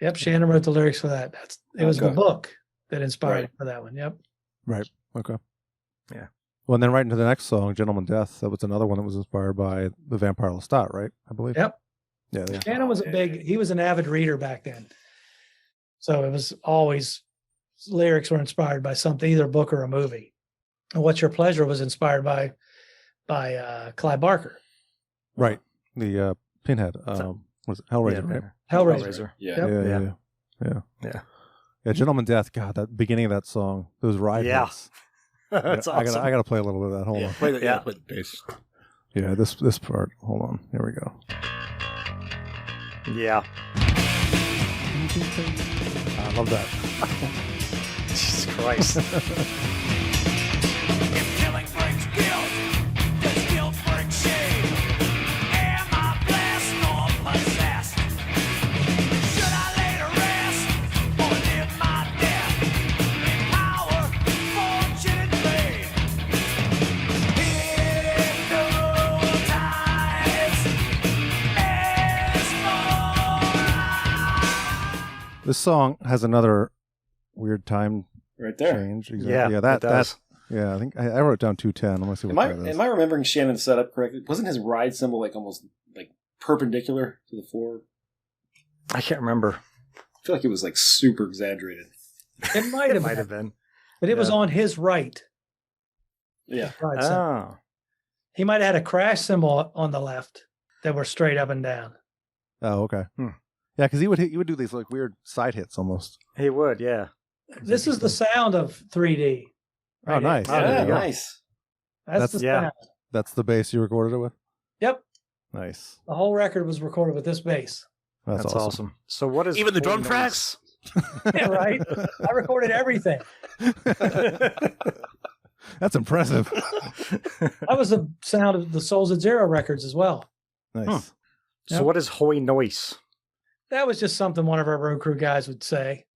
Yep. Shannon wrote the lyrics for that. It was the book that inspired for that one. Yep. Right. Okay. Yeah. Well, and then right into the next song, Gentleman Death. That was another one that was inspired by the Vampire Lestat, right? I believe. Yep. Yeah. Shannon was he was an avid reader back then. So it was always lyrics were inspired by something, either a book or a movie. And What's Your Pleasure was inspired by Clive Barker. Right. The Pinhead. Was it Hellraiser? Right? Hellraiser. Yeah. Yeah. Gentleman Death. God, that beginning of that song, those ride hits. That's awesome. I gotta play a little bit of that. Hold on. Play the bass. Yeah, this part. Hold on. Here we go. Yeah. I love that. Jesus Christ. If killing brings guilt, does guilt bring shame? Am I blessed or possessed? Should I lay to rest or live my death in power, fortune, and fame? Hypnotized. This song has another weird time Right there. change. Exactly. Yeah, Yeah, it that does. yeah, I think I wrote down 210. Let me see what that is. Am I remembering Shannon's setup correctly? Wasn't his ride cymbal like almost like perpendicular to the floor? I can't remember. I feel like it was like super exaggerated. It might have been. been. But it was on his right. Yeah. Right side. Oh. He might have had a crash cymbal on the left that were straight up and down. Oh, okay. Yeah, because he would do these like weird side hits almost. He would, yeah. This is the sound of 3D. Oh, nice. Oh, there Yeah, you go. nice. That's the sound. That's the bass you recorded it with. Yep. Nice. The whole record was recorded with this bass. That's awesome. So what is Even the drum Holy tracks? Yeah, right? I recorded everything. That's impressive. That was the sound of the Souls at Zero records as well. Nice. So what is Hoy Noise? That was just something one of our road crew guys would say.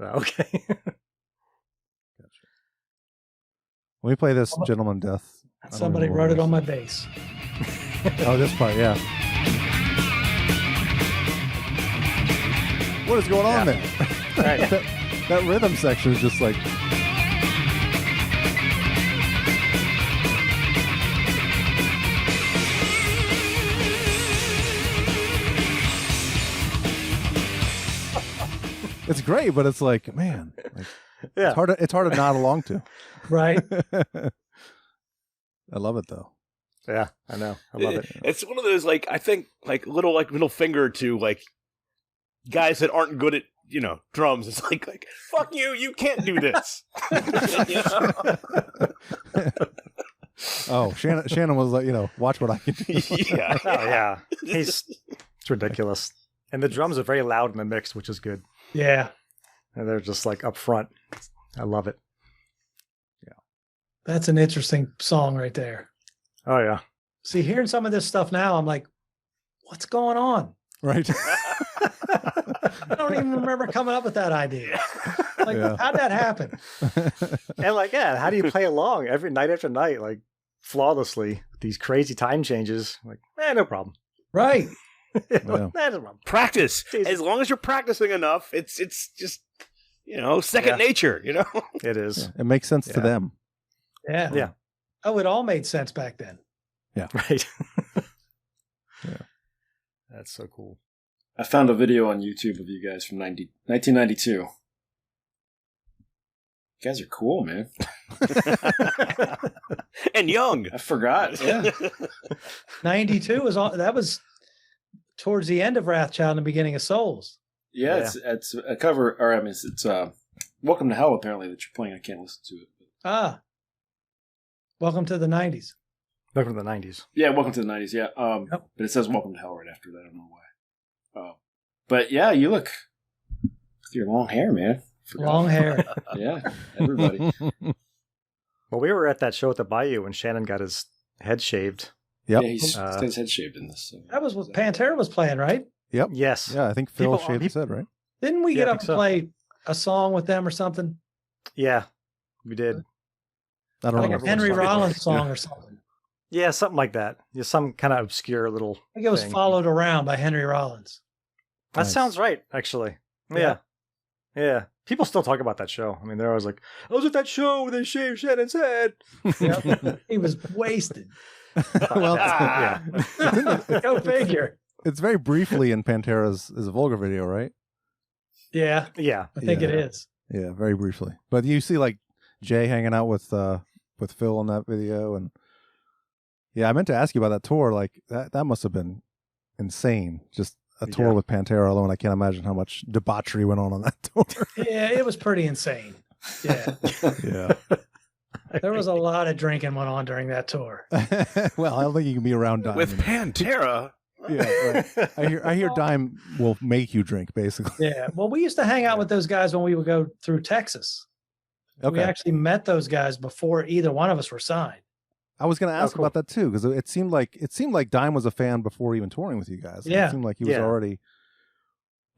Okay. Let me play this Gentleman Death. I don't Somebody even know wrote what it on my bass. Oh, this part, yeah. What is going on there? Right. that rhythm section is just like. It's great, but it's like, man, like, Yeah. it's hard to nod along to. Right. I love it though. Yeah, I know. I love it. It's one of those like I think like little like middle finger to like guys that aren't good at drums. It's like fuck you, you can't do this. You know? Oh, Shannon was like, watch what I can do. Yeah. Oh yeah. It's ridiculous. And the drums are very loud in the mix, which is good. Yeah. And they're just like up front. I love it. That's an interesting song right there. Oh yeah. See, hearing some of this stuff now, I'm like, what's going on? Right. I don't even remember coming up with that idea. Like, how'd that happen? And like, yeah, how do you play along every night after night, like flawlessly? These crazy time changes. Like, no problem. Right. Yeah. Practice. As long as you're practicing enough, it's just second nature. It is. Yeah, it makes sense to them. Yeah. Yeah. Oh, it all made sense back then. Yeah. Right. Yeah. That's so cool. I found a video on YouTube of you guys from 1992. You guys are cool, man. And young. I forgot. Yeah. 92 was all that was towards the end of Wrathchild and the beginning of Souls. Yeah, it's a cover, or I mean, it's Welcome to Hell, apparently, that you're playing. I can't listen to it. Ah. Welcome to the 90s. Welcome to the 90s. Yeah, Welcome to the 90s, yeah. But it says Welcome to Hell right after that. I don't know why. But yeah, you look with your long hair, man. Long hair. Yeah, everybody. Well, we were at that show at the Bayou when Shannon got his head shaved. Yep. Yeah, he's got his head shaved in this. So. That was what Pantera was playing, right? Yep. Yes. Yeah, I think Phil shaved his head, right? Didn't we get up and play a song with them or something? Yeah, we did. I don't like know. a Henry Rollins song or something. Yeah, something like that. Yeah, some kind of obscure little I think it was thing. Followed Around by Henry Rollins. That sounds right, actually. Yeah. Yeah. People still talk about that show. I mean, they're always like, I was at that show where they shaved Shannon's head. Yep. He was wasted. Well, yeah. Go figure. It's very briefly in Pantera's is a Vulgar video, right? Yeah, Yeah, I think it is. Yeah, very briefly. But you see like Jay hanging out with Phil on that video, and yeah, I meant to ask you about that tour. Like that must have been insane. Just a tour with Pantera alone. I can't imagine how much debauchery went on that tour. Yeah, it was pretty insane. Yeah. Yeah. There was a lot of drinking went on during that tour. Well, I don't think you can be around Dime. With Pantera. Yeah, right. I hear Dime will make you drink, basically. Yeah. Well, we used to hang out with those guys when we would go through Texas. Okay. We actually met those guys before either one of us were signed. I was going to ask about that too, because it seemed like Dime was a fan before even touring with you guys. Yeah. It seemed like he was already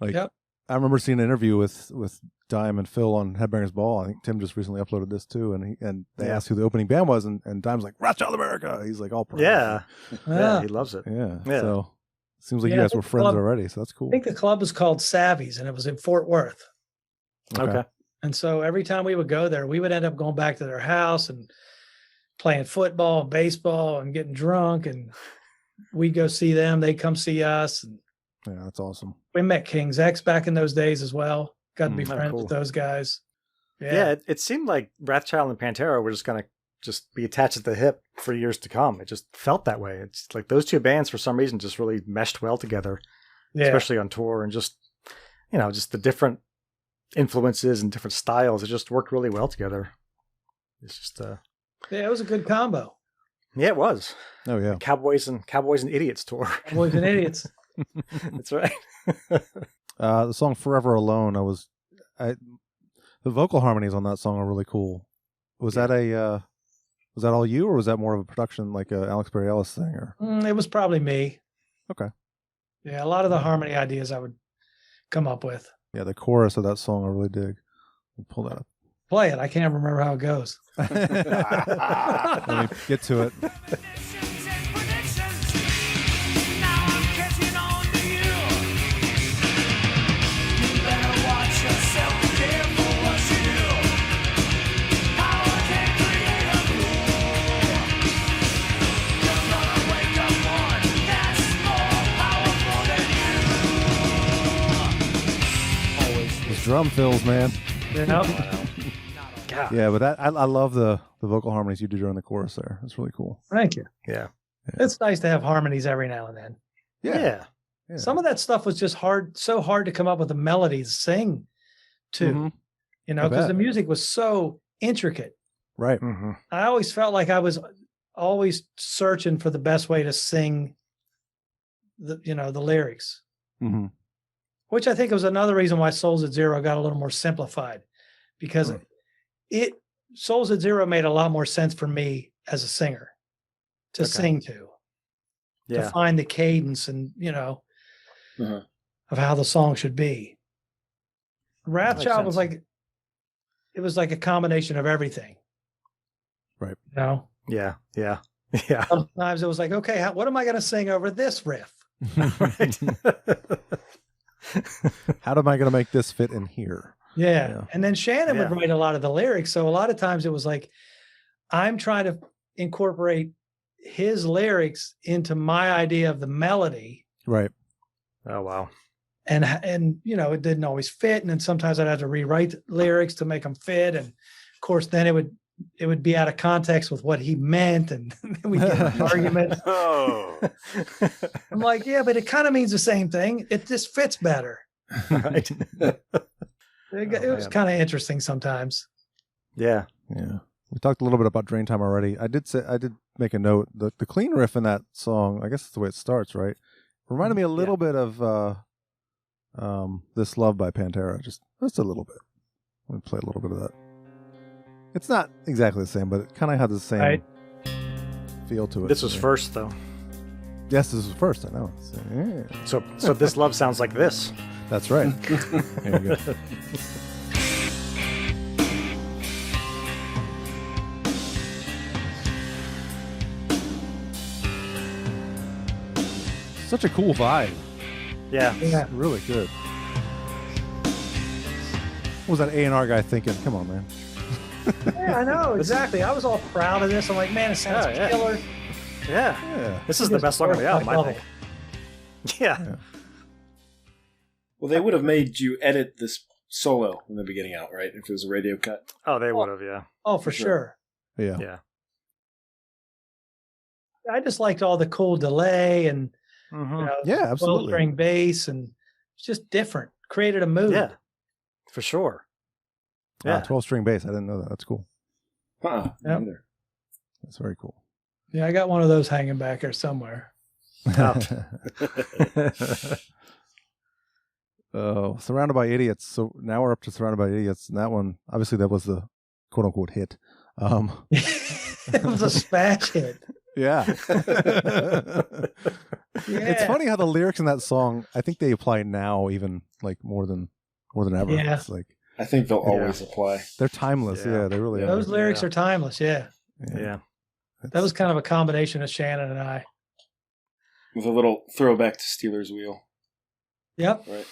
like. Yep. I remember seeing an interview with Dime and Phil on Headbangers Ball. I think Tim just recently uploaded this too, and they asked who the opening band was, and Dime's like Wrathchild America. He's like all proud. Yeah, he loves it. Yeah. So it seems like you guys were friends already, so that's cool. I think the club was called Savvy's, and it was in Fort Worth. Okay. And so every time we would go there, we would end up going back to their house and playing football, baseball, and getting drunk. And we'd go see them. They'd come see us. And yeah, that's awesome. we met King's X back in those days as well. Got to be friends cool. with those guys. Yeah, it seemed like Wrathchild and Pantera were just going to just be attached at the hip for years to come. It just felt that way. It's like those two bands, for some reason, just really meshed well together, especially on tour, and just, just the different influences and different styles. It just worked really well together. It's just yeah, it was a good combo. Yeah, it was. Oh yeah, Cowboys and Idiots tour. Cowboys and Idiots. That's right. The song "Forever Alone." The vocal harmonies on that song are really cool. Was that all you, or was that more of a production like a Alex Perry Ellis thing? Or It was probably me. Okay. Yeah, a lot of the harmony ideas I would come up with. Yeah, the chorus of that song I really dig. I'll pull that up. Play it. I can't remember how it goes. Let me get to it. Drum fills, man. Yeah, but I love the vocal harmonies you do during the chorus there. It's really cool. Thank you. Yeah. It's nice to have harmonies every now and then. Yeah. Some of that stuff was just so hard to come up with a melody to sing to, because the music was so intricate. Right. Mm-hmm. I always felt like I was always searching for the best way to sing the lyrics. Mm-hmm. Which I think was another reason why Souls at Zero got a little more simplified, because Souls at Zero made a lot more sense for me as a singer to sing to find the cadence and, of how the song should be. Wrathchild was like a combination of everything. Right. Yeah. Sometimes it was like, okay, what am I going to sing over this riff? Right. How am I going to make this fit in here? Yeah. And then Shannon would write a lot of the lyrics. So a lot of times it was like, I'm trying to incorporate his lyrics into my idea of the melody. Right. Oh, wow. And it didn't always fit. And then sometimes I'd have to rewrite the lyrics to make them fit. And of course, then it would be out of context with what he meant. And then we get an argument. Oh. I'm like, yeah, but it kind of means the same thing. It just fits better. Right. It was kind of interesting sometimes. Yeah. Yeah. We talked a little bit about Drain Time already. I did make a note. The clean riff in that song, I guess that's the way it starts, right? Reminded me a little bit of This Love by Pantera. Just a little bit. Let me play a little bit of that. It's not exactly the same, but it kind of had the same feel to it. This was first, though. Yes, this was first. I know. So This Love sounds like this. That's right. There you go. Such a cool vibe. Yeah. Really good. What was that A&R guy thinking? Come on, man. Yeah, I know, exactly. I was all proud of this. I'm like, man, it sounds killer. Yeah. This is the best song on the album, I think. Yeah. Well, they would have made you edit this solo in the beginning out, right? If it was a radio cut. Oh, they would have, yeah. Oh, for sure. Yeah. Yeah. I just liked all the cool delay and Yeah, absolutely. 12-string bass, and it's just different. Created a mood. Yeah, for sure. Yeah. 12-string bass. I didn't know that. That's cool. Yep. Neither. That's very cool. Yeah, I got one of those hanging back there somewhere. Oh, Surrounded by Idiots. So now we're up to Surrounded by Idiots. And that one, obviously, that was the quote unquote hit. It was a smash hit. Yeah. It's funny how the lyrics in that song, I think they apply now even like more than ever. Yeah. It's like I think they'll always apply. They're timeless. Yeah, they really are. Those lyrics are timeless. Yeah. Yeah. That was kind of a combination of Shannon and I. With a little throwback to Steelers Wheel. Yep. Right.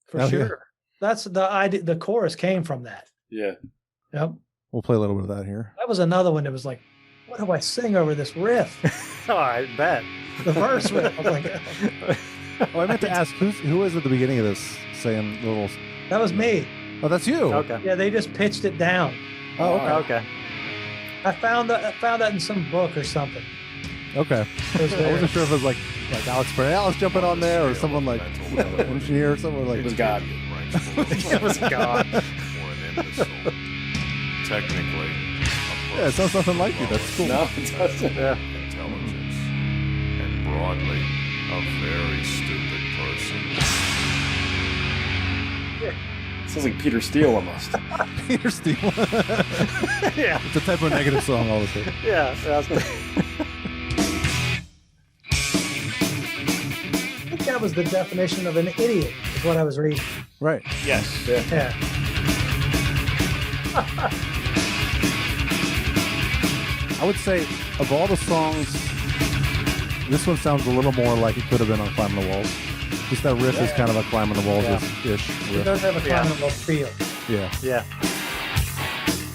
For sure. That's the idea. The chorus came from that. Yeah. Yep. We'll play a little bit of that here. That was another one that was like, what do I sing over this riff? Oh, I bet. The verse riff. I was like, Oh, I meant to ask, who was at the beginning of this saying little... that was me. Oh, that's you? Okay. Yeah, they just pitched it down. Oh, okay. Okay. I found that in some book or something. Okay. I wasn't sure if it was like Alex Perales jumping on there or someone like engineer or someone like... It was God. It was God. Technically. Yeah, it sounds nothing like you. That's cool. No, it doesn't. Yeah. Intelligence. And broadly, a very stupid person. Sounds like Peter Steele almost. Peter Steele. Yeah. It's a type of negative song all the time. Yeah. I think that was the definition of an idiot, is what I was reading. Right. Yes. Yeah. I would say, of all the songs, this one sounds a little more like it could have been on Climbing the Walls. Just that riff is kind of a Climbing the Walls-ish riff. It does have a Climbing the Walls feel. Yeah. Yeah.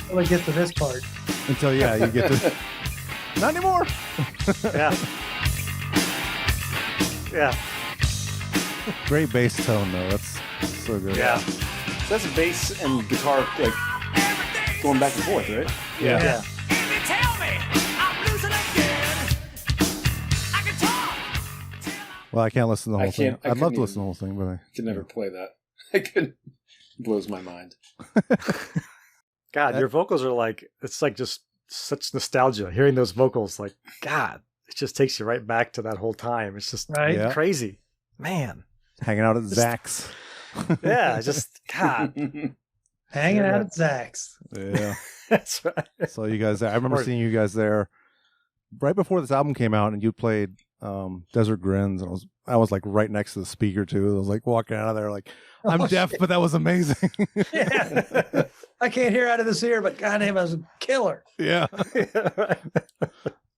Until we get to this part. Until, you get to... Not anymore! Yeah. Yeah. Great bass tone, though. That's so good. Yeah. So that's bass and guitar like going back and forth, right? Yeah. Yeah. Well, I can't listen to the whole thing. I'd love to couldn't listen to the whole thing, but I could never play that. I couldn't. It blows my mind. God, your vocals are like, it's like just such nostalgia. Hearing those vocals, like, God, it just takes you right back to that whole time. It's just crazy. Man. Hanging out at Zach's. Yeah, just, God. Hanging out at Zach's. Yeah. That's right. So you guys, I remember seeing you guys there right before this album came out, and you played Desert Grins, and I was like right next to the speaker too. I was like walking out of there like, I'm deaf, but that was amazing. Yeah. I can't hear out of this ear, but goddamn, I was a killer. Yeah.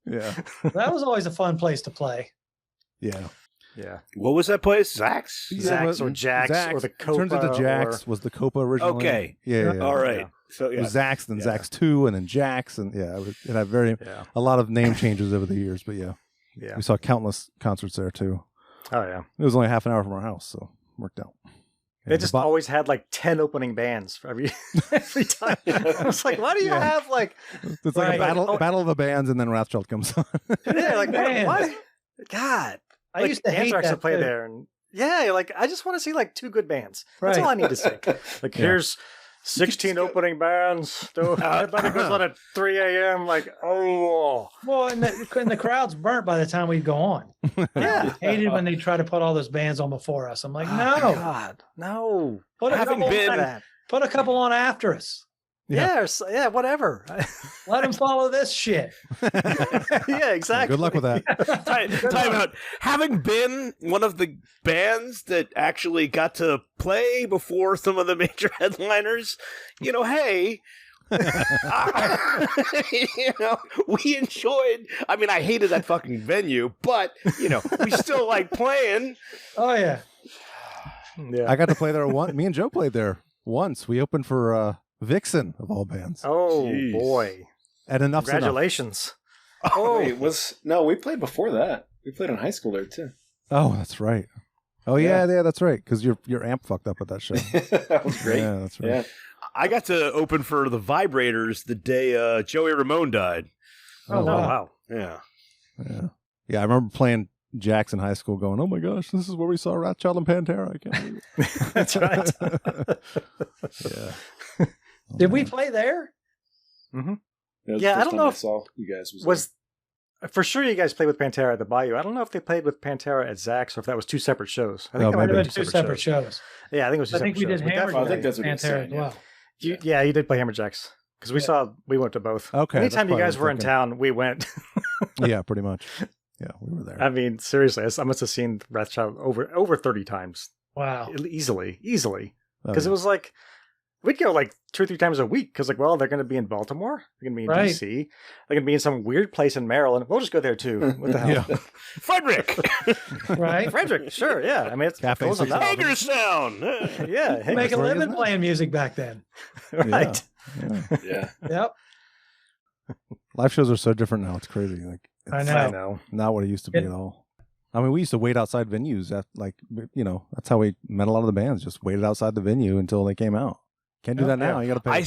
Yeah. That was always a fun place to play. Yeah. Yeah. What was that place? Zach's? Zach's or Jack's or the Copa. Turns into Jack's was the Copa originally. Okay. Yeah. All right. So It was Zach's, then Zach's 2, and then Jack's, and it had a lot of name changes over the years, but yeah. We saw countless concerts there too. Oh yeah. It was only half an hour from our house, so it worked out. They just always had like 10 opening bands for every time. I was like, why do you have like... It's like a battle of the bands, and then Wrathchild comes on. Yeah, like, what? God. I used to hate Anthrax that would play too. there, and like I just want to see like 2 good bands. That's Right. all I need to see. Like here's 16 opening bands. Everybody goes on at 3 a.m. Like, oh. Well, and the crowd's burnt by the time we go on. Yeah. I hated when they try to put all those bands on before us. I'm like, no. God, no. Put a Having couple been- on that. Put a couple on after us. Yeah, whatever. Let them follow this shit. Yeah, exactly. Good luck with that. Time out. Having been one of the bands that actually got to play before some of the major headliners, hey, we enjoyed. I mean, I hated that fucking venue, but we still like playing. Oh yeah. I got to play there once. Me and Joe played there once. We opened for Vixen, of all bands. Oh, Jeez. boy. And enough. Congratulations. Oh, we played before that. We played in high school there too. Oh, that's right. Oh yeah, that's right. Because your amp fucked up at that show. That was great. Yeah, that's right. Yeah. I got to open for the Vibrators the day Joey Ramone died. Oh, wow. Yeah. Yeah, I remember playing Jacks in high school going, oh my gosh, this is where we saw Wrathchild and Pantera. I can't believe it. That's right. Yeah. Did we play there? Mm-hmm. That was Yeah, the I first don't time know if saw you guys was for sure you guys played with Pantera at the Bayou. I don't know if they played with Pantera at Zach's or if that was two separate shows. I think No, it might maybe. have Two been separate shows. Yeah, I think it was two I think we separate did shows. Hammerjacks. I think that's what he was Pantera saying, as well. Yeah, you did play Hammerjacks. Because we went to both. Okay. Anytime you guys were in town, we went. Yeah, pretty much. Yeah, we were there. I mean, seriously, I must have seen Wrathchild over 30 times. Wow. Easily. Oh, Because it was like, we'd go like 2 or 3 times a week. Because like, well, they're going to be in Baltimore. They're going to be in Right. DC. They're going to be in some weird place in Maryland. We'll just go there too. What the hell? Yeah. Frederick! Right? Frederick, sure, yeah. I mean, it's Cafe close enough. Hagerstown! Yeah. Make a Hagerstown. living playing music back then. Right. Yeah. Yep. Live shows are so different now. It's crazy. Like I it's know. I know. not what it used to be at all. I mean, we used to wait outside venues. At like, that's how we met a lot of the bands. Just waited outside the venue until they came out. Can't do that now. You got to pay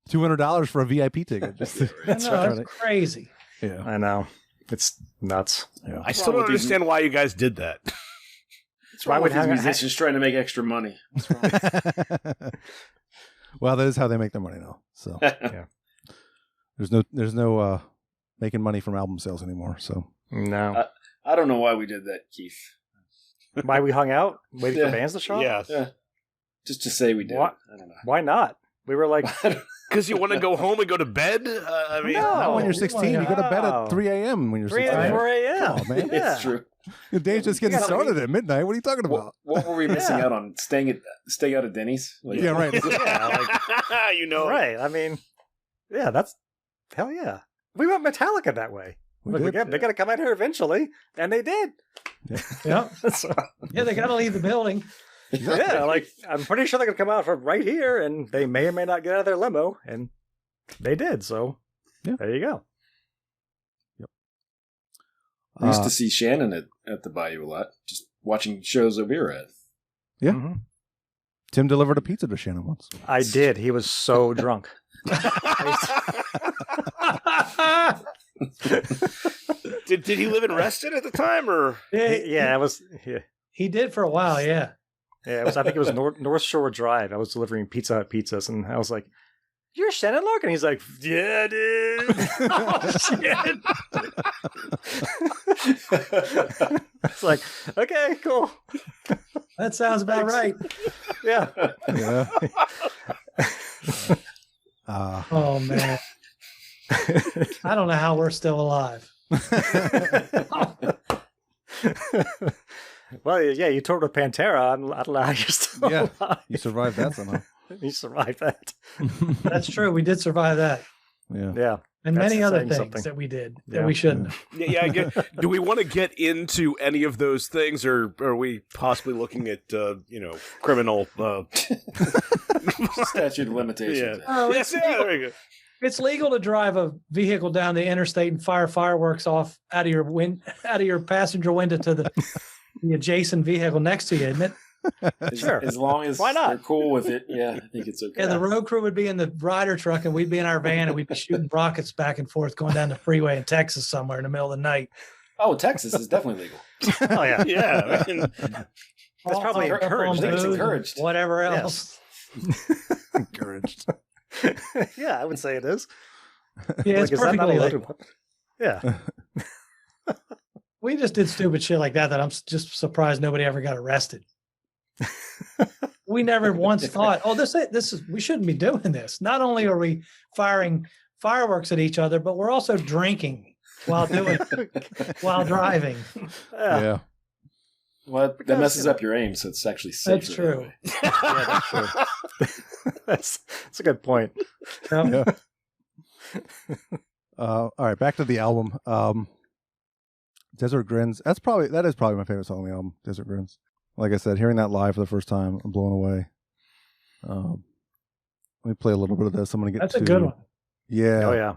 $200 for a VIP ticket. Just to, That's crazy. Yeah, I know. It's nuts. yeah. I still don't understand why you guys did that. That's why with these musicians trying to make extra money. Well, that is how they make their money now. So Yeah. there's no making money from album sales anymore. So No. I don't know why we did that, Keith. Why we hung out waiting Yeah. for bands to show up? Yeah. Just to say we did. What? I don't know. Why not? We were like, Because you want to go home and go to bed? I mean, No. not when you're 16. You go to bed No. at 3 a.m. when you're 3 16. and 4 a.m. Come on, man. Yeah. It's true. Your day's just getting started at midnight. What are you talking about? What were we missing Yeah. out on? Staying out at Denny's? Like, Yeah, right. Yeah, like, you know. right. I mean, yeah, that's hell yeah. We went Metallica that way. We Like, did. they got to come out here eventually, and they did. Yep. So, Yeah, they got to leave the building. yeah, like I'm pretty sure they're gonna come out from right here, and they may or may not get out of their limo, and they did. So Yeah. there you go. We used to see Shannon at the Bayou a lot, just watching shows that we were at. Yeah. Mhm. Tim delivered a pizza to Shannon once. I did. He was so drunk. Did he live in Reston at the time, or? Yeah, it was. Yeah. He did for a while, yeah. Yeah, it was. I think it was North Shore Drive. I was delivering Pizza Hut pizzas, and I was like, "You're Shannon Larkin." He's like, "Yeah, dude." Oh, shit. It's like, okay, cool. That sounds about right. Yeah. Yeah. Oh, man. I don't know how we're still alive. Well, yeah, you toured with Pantera. I don't know how you're still Yeah. alive. You survived that somehow. You survived that. That's true. We did survive that. Yeah. Yeah. And That's many other saying things something. that we did Yeah. that we shouldn't. Yeah, I get. Do we want to get into any of those things, or are we possibly looking at, criminal? Statute of limitations. Yeah. Oh, Yes, yeah, there you go. It's legal to drive a vehicle down the interstate and fire fireworks off out of your passenger window to the adjacent vehicle next to you, isn't it? Sure. As long as Why not? they're cool with it, yeah, I think it's okay. Yeah, the road crew would be in the rider truck and we'd be in our van and we'd be shooting rockets back and forth going down the freeway in Texas somewhere in the middle of the night. Oh, Texas is definitely legal. Oh yeah. Yeah, I mean, That's probably All encouraged. I think it's booze, encouraged. Whatever Yes. else. Encouraged. Yeah, I would say it is. Yeah, Like, it's is that not perfectly a legal. loaded weapon? Yeah. We just did stupid shit like that I'm just surprised nobody ever got arrested. We never once thought, oh, this is we shouldn't be doing this. Not only are we firing fireworks at each other, but we're also drinking while driving. Yeah. Well, that messes up your aim, so it's actually safer. That's true. Yeah, that's true. That's a good point. Yeah. All right, back to the album. Desert Grins. That is probably my favorite song on the album. Desert Grins. Like I said, hearing that live for the first time, I'm blown away. Let me play a little bit of this. I'm gonna get. That's to, a good one. Yeah. Oh yeah.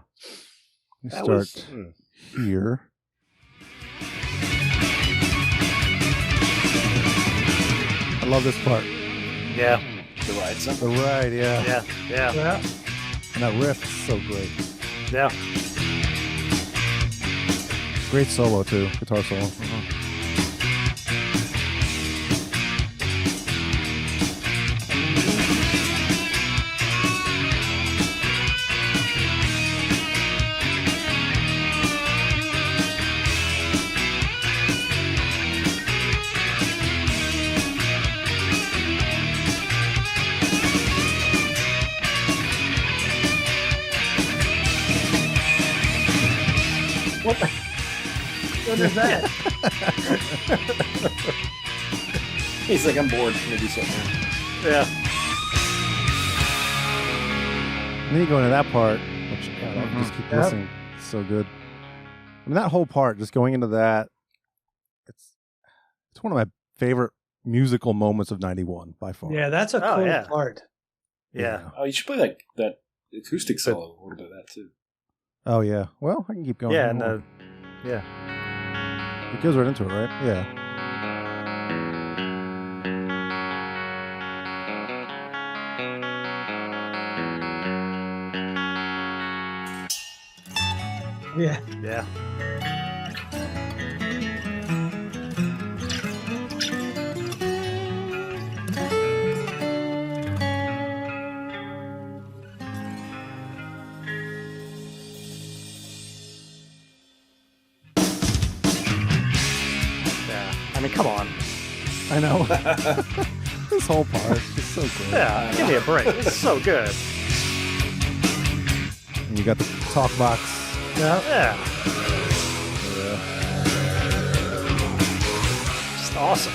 Let me start here. I love this part. Yeah. The ride, The ride, yeah. Yeah. And that riff is so great. Yeah. Great solo too, guitar solo. What the? What is that? He's like, I'm bored. I'm gonna do something. Yeah. And then you go into that part, which God, I can just keep listening. It's so good. I mean, that whole part, just going into that, it's one of my favorite musical moments of '91 by far. Yeah, that's a cool part. Yeah. Oh, you should play like that acoustic solo, a little bit of that too. Oh yeah. Well, I can keep going. Yeah, and yeah. It goes right into it, right? Yeah. Yeah. Yeah. I mean, come on. I know. This whole part is so good. Yeah, give me a break. It's so good. And you got the talk box. Yeah. Just awesome.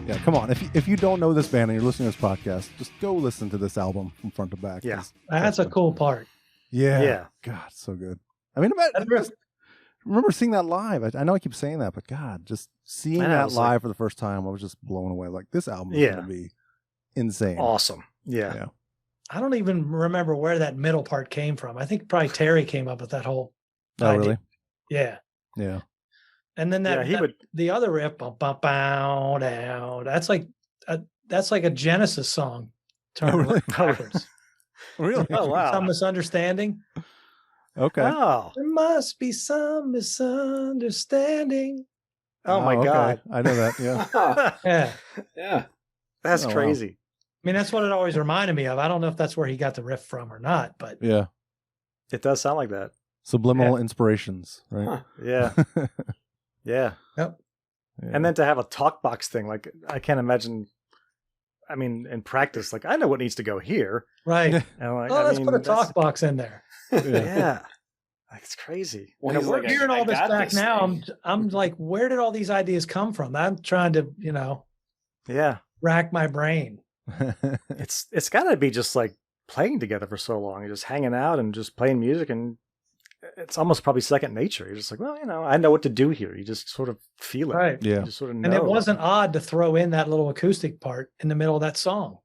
Yeah, come on. If you don't know this band and you're listening to this podcast, just go listen to this album from front to back. Yeah. That's a cool part. Yeah. Yeah. God, so good. I mean, remember seeing that live. I know I keep saying that, but God, just seeing that live for the first time, I was just blown away. Like, this album is going to be insane. Awesome. Yeah. I don't even remember where that middle part came from. I think probably Terry came up with that whole Oh, idea. really? Yeah. Yeah. And then the other riff, bum, bum, bow, down. That's like a Genesis song. Really? Backwards. Really? Oh, wow. Some misunderstanding. Okay. Oh. There must be some misunderstanding. Oh my okay. God. I know that. Yeah. Yeah. Yeah. That's wow. crazy. I mean, that's what it always reminded me of. I don't know if that's where he got the riff from or not, but Yeah. It does sound like that. Subliminal inspirations, right? Huh. Yeah. Yeah. Yep. Yeah. And then to have a talk box thing, like, I can't imagine. I mean, in practice, like, I know what needs to go here. right. And like, Oh, let's put a talk box in there. Yeah. Like, it's crazy. Well, And he's we're like, hearing I all this got back this now. thing. I'm like, where did all these ideas come from? I'm trying to, Yeah. rack my brain. It's got to be just like playing together for so long. You're just hanging out and just playing music, and it's almost probably second nature. You're just like, well, I know what to do here. You just sort of feel it. Right. Yeah. You just sort of know. And it wasn't odd to throw in that little acoustic part in the middle of that song.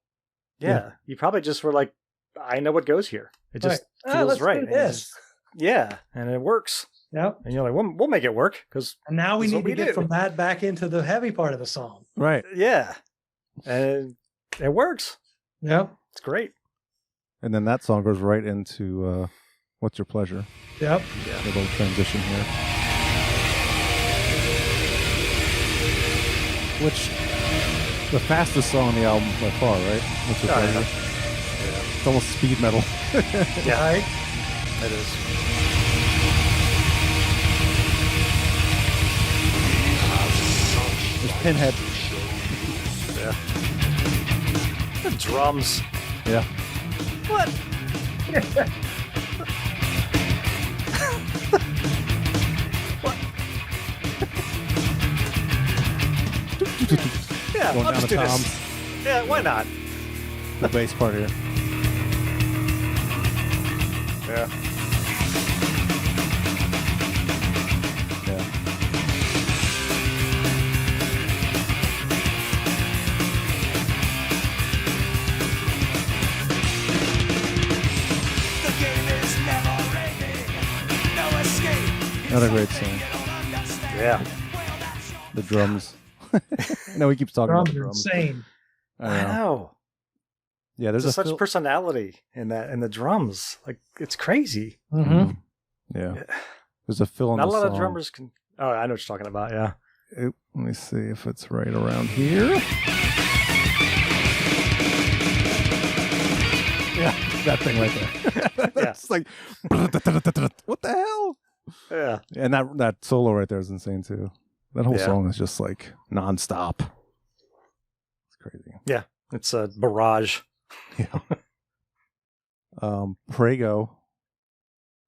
Yeah. You probably just were like, I know what goes here. It just feels let's right. do And you this. just- yeah. And it works. Yep. And you're like, we'll make it work. Because And now we That's need what to we get do. from that back into the heavy part of the song. Right. yeah. And it works. Yep. It's great. And then that song goes right into What's Your Pleasure? Yep. A little transition here. Which, the fastest song on the album by far, right? What's Your Oh, Pleasure? yeah. It's almost speed metal. Yeah. Right. It is. There's Pinhead. Yeah. The drums. Yeah. What? Yeah, Going I'll down just the do toms. this. Yeah, why not? The bass part here. Yeah. Yeah. Another great song. Yeah. The drums. I know he keeps talking about the Drums are drums. insane. I know. Yeah, there's There's a such personality in the drums. Like it's crazy. Mm-hmm. Yeah. There's a fill in Not the a lot song. of drummers can. Oh, I know what you're talking about. Yeah. Let me see if it's right around here. Yeah, that thing right there. Yeah. It's like, what the hell? Yeah. And that solo right there is insane too. That whole Yeah. song is just like nonstop. It's crazy. Yeah. It's a barrage. Yeah. Prego.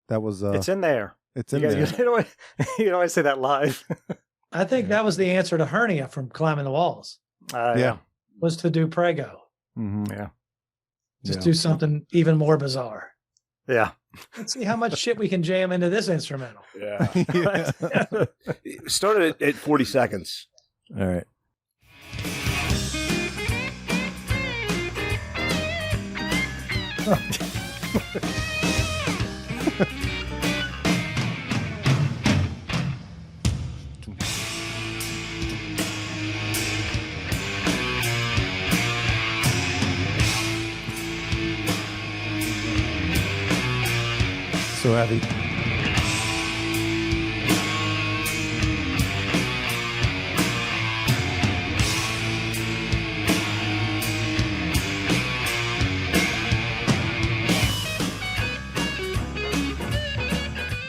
That was. It's in there. It's in You there. don't always say that live. I think that was the answer to hernia from climbing the walls. Yeah. Was to do prego. Mm-hmm. Yeah. Just do something even more bizarre. Yeah. Let's see how much shit we can jam into this instrumental. Yeah. Yeah. Started at 40 seconds. All right. So heavy.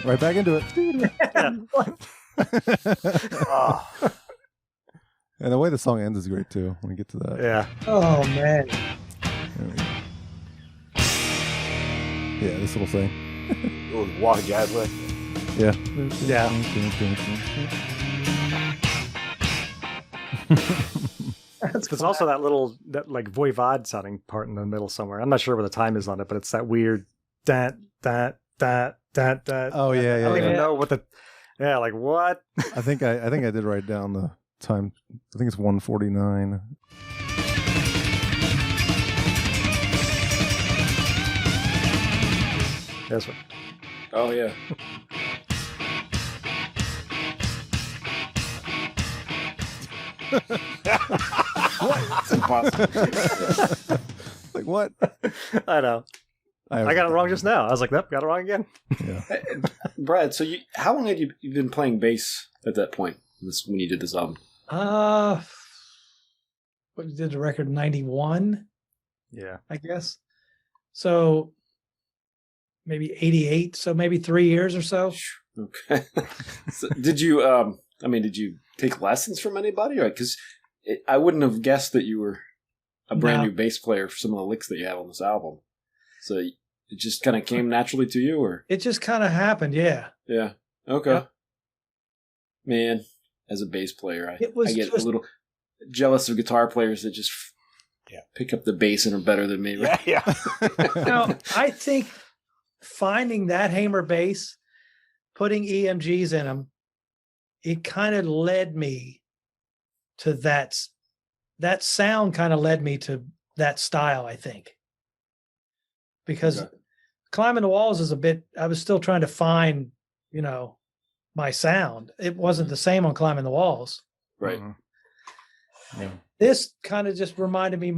Right back into it. And the way the song ends is great too. When we get to that. Yeah. Oh man. There we go. Yeah, this little thing. Walk jazz with. Yeah. Yeah. There's also that like voivod sounding part in the middle somewhere. I'm not sure what the time is on it, but it's that weird that. Oh yeah, I yeah. don't even yeah. know what the. Yeah, like what? I think I did write down the time. I think it's 1:49. That's what. Oh yeah. What? Impossible. Like what? I know. I got it wrong just now. I was like, nope, got it wrong again. Yeah. Brad, so how long had you been playing bass at that point? When you did this album? What did the record 91? Yeah. I guess. So maybe 88, so maybe 3 years or so. Okay. So did you did you take lessons from anybody? Because I wouldn't have guessed that you were a brand new bass player for some of the licks that you have on this album. So it just kind of came naturally to you, or? It just kind of happened, yeah. Yeah. Okay. Yep. Man, as a bass player, I get just a little jealous of guitar players that just pick up the bass and are better than me. Right? Yeah. Now, I think finding that Hamer bass, putting EMGs in them, it kind of led me to that sound kind of led me to that style, I think. Because Climbing the Walls is I was still trying to find, my sound. It wasn't the same on Climbing the Walls. Right. Yeah. This kind of just reminded me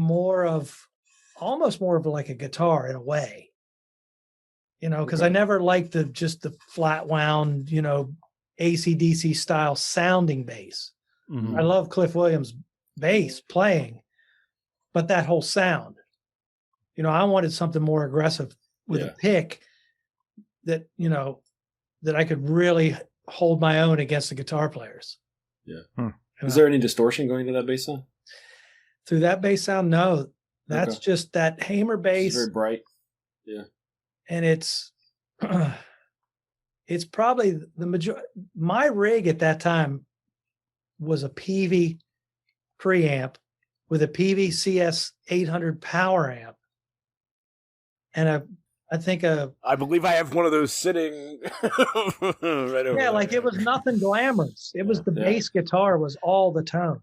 almost more of like a guitar in a way, because I never liked the flat wound, AC/DC style sounding bass. Mm-hmm. I love Cliff Williams' bass playing, but that whole sound, I wanted something more aggressive with a pick that, that I could really hold my own against the guitar players. Yeah. Is there any distortion going to that bass sound? Through that bass sound? No, that's just that Hamer bass. It's very bright. Yeah. And it's probably the majority. My rig at that time was a PV preamp with a PV CS 800 power amp. And I believe I have one of those sitting right over there. like it was nothing glamorous. It was the bass guitar was all the tone.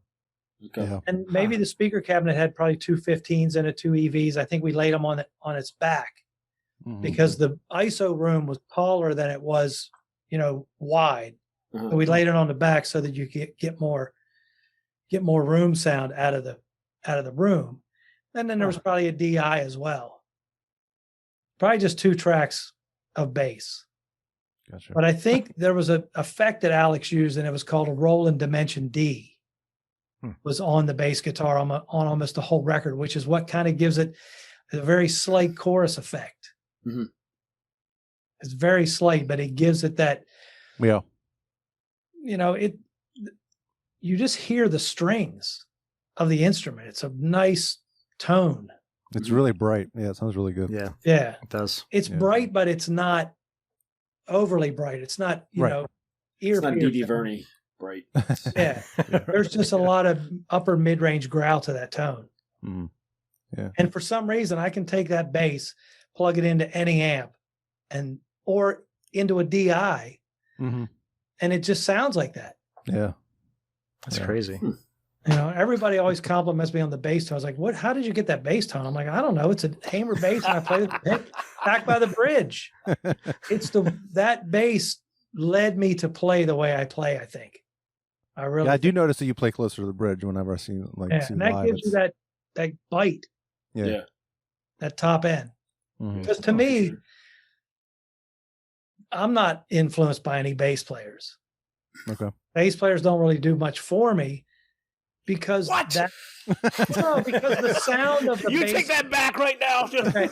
Okay. Yeah. And maybe the speaker cabinet had probably 2 15s and 2 EVs. I think we laid them on its back because the ISO room was taller than it was wide. So we laid it on the back so that you get more room sound out of the room. And then there was probably a DI as well. Probably just 2 tracks of bass. Gotcha. But I think there was an effect that Alex used, and it was called a Roland Dimension D. Was on the bass guitar on almost the whole record, which is what kind of gives it a very slight chorus effect. Mm-hmm. It's very slight, but it gives it that. Yeah. You just hear the strings of the instrument. It's a nice tone. It's really bright. Yeah, it sounds really good. Yeah. Yeah. It does. It's bright, but it's not overly bright. It's not, ear It's not piercing. Dee Verney bright. Yeah. There's just a lot of upper mid-range growl to that tone. Mm. Yeah. And for some reason, I can take that bass, plug it into any amp or into a DI, and it just sounds like that. Yeah. That's crazy. Everybody always compliments me on the bass tone. I was like, how did you get that bass tone? I'm like, I don't know. It's a hammer bass and I play it back by the bridge. That bass led me to play the way I play, I think. I do notice that you play closer to the bridge whenever I see see and that live. gives you that bite. Yeah. That top end. Mhm. Because to me, I'm not influenced by any bass players. Okay. Bass players don't really do much for me because because the sound of the You bass. take that back right now.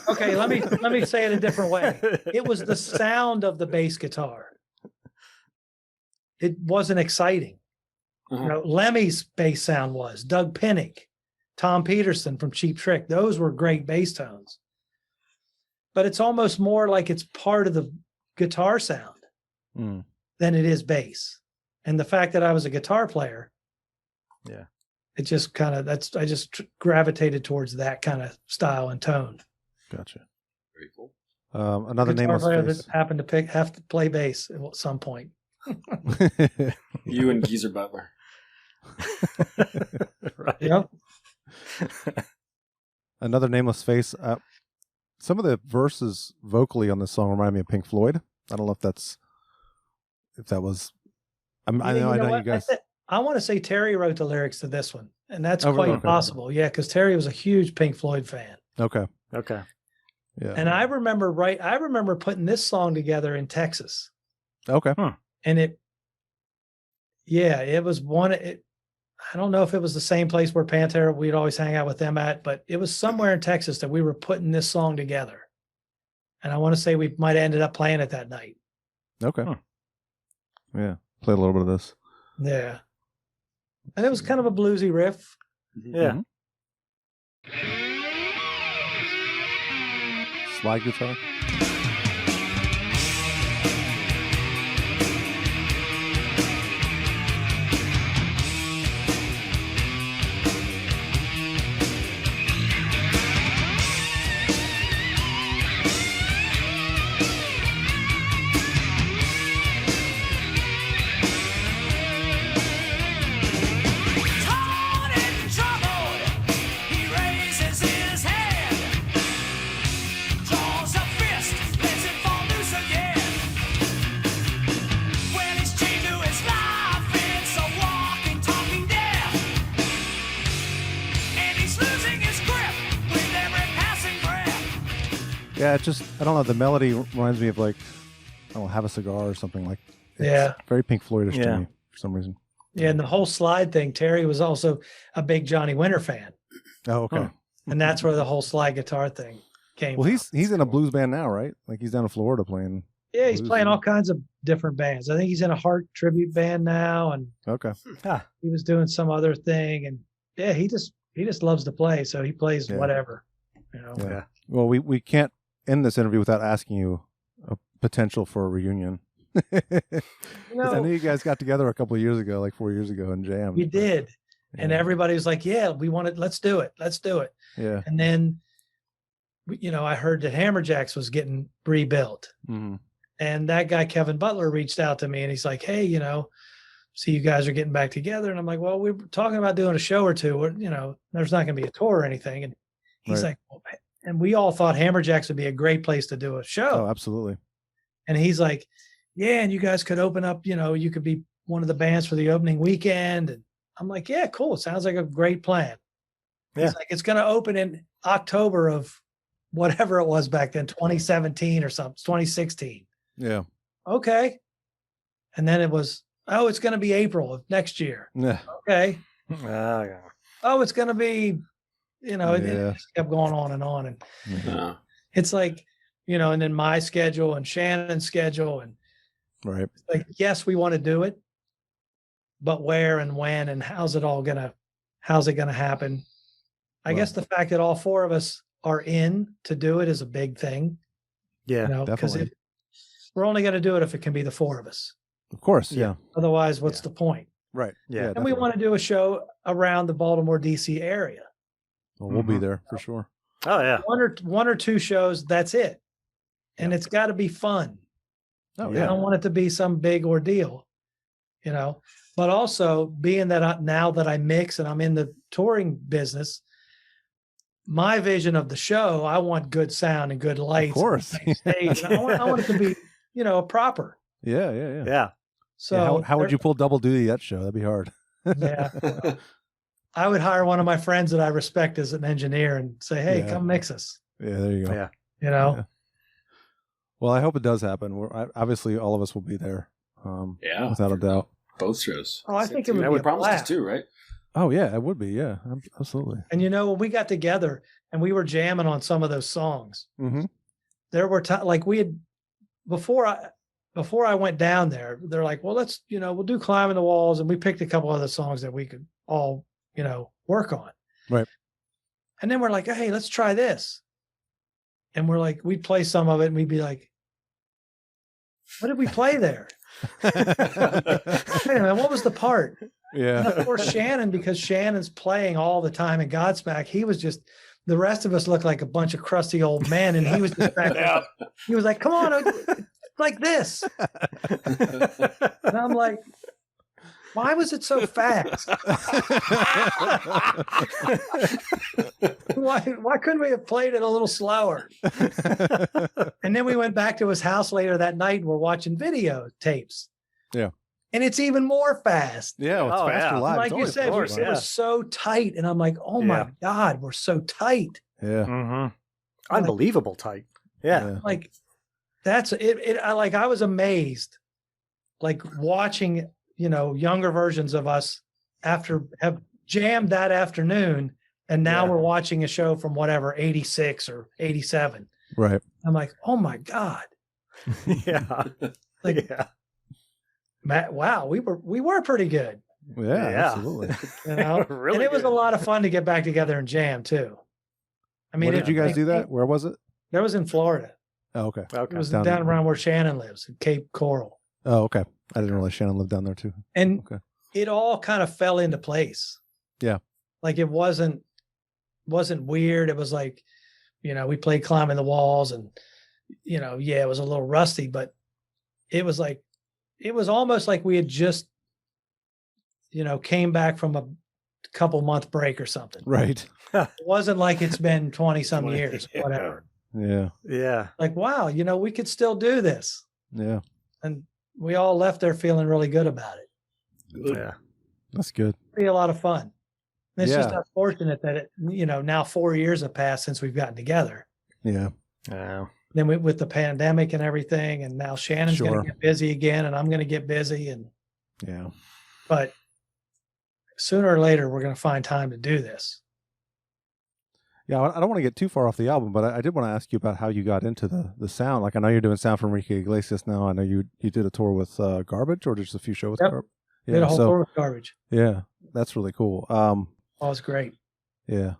Okay, let me say it a different way. It was the sound of the bass guitar. It wasn't exciting. Lemmy's bass sound was. Doug Pinnick, Tom Peterson from Cheap Trick. Those were great bass tones. But it's almost more like it's part of the guitar sound than it is bass. And the fact that I was a guitar player, it just kind of I just gravitated towards that kind of style and tone. Gotcha. Very cool. Another Guitar nameless player face. that happened to have to play bass at some point. You and Geezer Butler. Right. Yep. Another nameless face. Some of the verses vocally on this song remind me of Pink Floyd. I don't know if that was. I know you guys. I want to say Terry wrote the lyrics to this one, and that's Oh, quite really? Okay. possible. Yeah, because Terry was a huge Pink Floyd fan. Okay. Yeah. And I remember putting this song together in Texas. Okay. And it was I don't know if it was the same place where Pantera, we'd always hang out with them at, but it was somewhere in Texas that we were putting this song together. And I want to say we might have ended up playing it that night. Okay. Yeah. Played a little bit of this. Yeah. And it was kind of a bluesy riff. Yeah. Slide guitar. Torn and troubled, he raises his head, draws a fist, lets it fall loose again. When he's chained to his life, it's a walking, talking death, and he's losing his grip with every passing breath. Yeah, I don't know. The melody reminds me of like, I don't know, Have a Cigar or something like. It's Yeah. very Pink Floydish Yeah. to me for some reason. Yeah. And the whole slide thing, Terry was also a big Johnny Winter fan. Oh, okay. And that's where the whole slide guitar thing came Well, from. he's in a blues band now, right? Like he's down in Florida playing. Yeah, he's blues playing and- all kinds of different bands. I think he's in a Heart tribute band now, and Okay. he was doing some other thing. And yeah, he just loves to play, so he plays Yeah. whatever. Yeah. Well, we can't end this interview without asking you a potential for a reunion. 'Cause I know you guys got together a couple of years ago, like 4 years ago, and jammed. We did, and everybody was like, "Yeah, we want it. Let's do it. Let's do it." Yeah. And then, I heard that Hammerjacks was getting rebuilt. Mm-hmm. And that guy, Kevin Butler, reached out to me and he's like, "Hey, see you guys are getting back together." And I'm like, "Well, we were talking about doing a show or two. There's not going to be a tour or anything." And he's Right. like, and we all thought Hammerjacks would be a great place to do a show. Oh, absolutely. And he's like, yeah, and you guys could open up, you could be one of the bands for the opening weekend. And I'm like, yeah, cool. It sounds like a great plan. Yeah. It's like, it's going to open in October of whatever it was back then, 2017 or something, 2016. Yeah. Okay. And then it was, oh, it's going to be April of next year. Yeah. Okay. Yeah. Oh, it's going to be, it Yeah. just kept going on and on. And Yeah. it's like, and then my schedule and Shannon's schedule. And Right. like, yes, we want to do it, but where and when and how's it going to happen? I guess the fact that all four of us are in to do it is a big thing. Yeah, because definitely. we're only going to do it if it can be the four of us. Of course. Yeah. Otherwise, what's the point? Right. Yeah. And we want to do a show around the Baltimore, DC area. Well, we'll be there for sure. Oh yeah. One or two shows, that's it. And it's got to be fun. Oh I yeah. don't want it to be some big ordeal, but also being that now that I mix and I'm in the touring business, my vision of the show, I want good sound and good lights. Of course. And stage. And I want it to be, proper. Yeah. Yeah. Yeah. Yeah. So how would you pull double duty that show? That'd be hard. Yeah. I would hire one of my friends that I respect as an engineer and say, hey, Yeah. come mix us. Yeah. There you go. Yeah. Yeah. Well, I hope it does happen. Obviously, all of us will be there. Yeah. Without a doubt. Both shows. Oh, I think it would That be would a promise us blast. too, right? Oh yeah, it would be. Yeah, absolutely. And when we got together and we were jamming on some of those songs, Mm-hmm. there were times like we had before I went down there, they're like, well, let's, we'll do Climbing the Walls. And we picked a couple other songs that we could all, work on. Right. And then we're like, hey, let's try this. And we're like, we'd play some of it and we'd be like, what did we play there? Wait a minute, what was the part? Yeah. And of course, Shannon, because Shannon's playing all the time in Godsmack, he was just, the rest of us looked like a bunch of crusty old men. And he was just back there. He was like, come on, it's like this. And I'm like, why was it so fast? Why couldn't we have played it a little slower? And then we went back to his house later that night and we're watching video tapes. Yeah. And it's even more fast. Yeah, it's faster live. Like you said, it was so tight. And I'm like, oh my God, we're so tight. Yeah. Mm-hmm. Unbelievable tight. Yeah. Like that's it. I was amazed, like watching, younger versions of us have jammed that afternoon. And now we're watching a show from whatever, 86 or 87. Right. I'm like, oh my God. Yeah. Like, Matt, wow, we were pretty good. Yeah. Absolutely. Really, and it was a lot of fun to get back together and jam too. I mean, where did you guys do that? Where was it? That was in Florida. Oh, okay. It was down around where Shannon lives, in Cape Coral. Oh, okay. I didn't realize Shannon lived down there too. And it all kind of fell into place. Yeah. Like it wasn't weird. It was like, we played Climbing the Walls and, it was a little rusty, but it was almost like we had just, came back from a couple month break or something. Right. It wasn't like it's been 20 some years, whatever. Yeah. Yeah. Like, wow, we could still do this. Yeah. And we all left there feeling really good about it. Yeah. That's good. Be a lot of fun. And it's just unfortunate that it, now 4 years have passed since we've gotten together. Yeah. Yeah. Then with the pandemic and everything, and now Shannon's going to get busy again, and I'm going to get busy, and but sooner or later we're going to find time to do this. Yeah, I don't want to get too far off the album, but I did want to ask you about how you got into the sound. Like, I know you're doing sound for Enrique Iglesias now. I know you did a tour with Garbage, or just a few shows with Garbage. Yeah, did a whole tour with Garbage. Yeah, that's really cool. Oh, it was great. Yeah.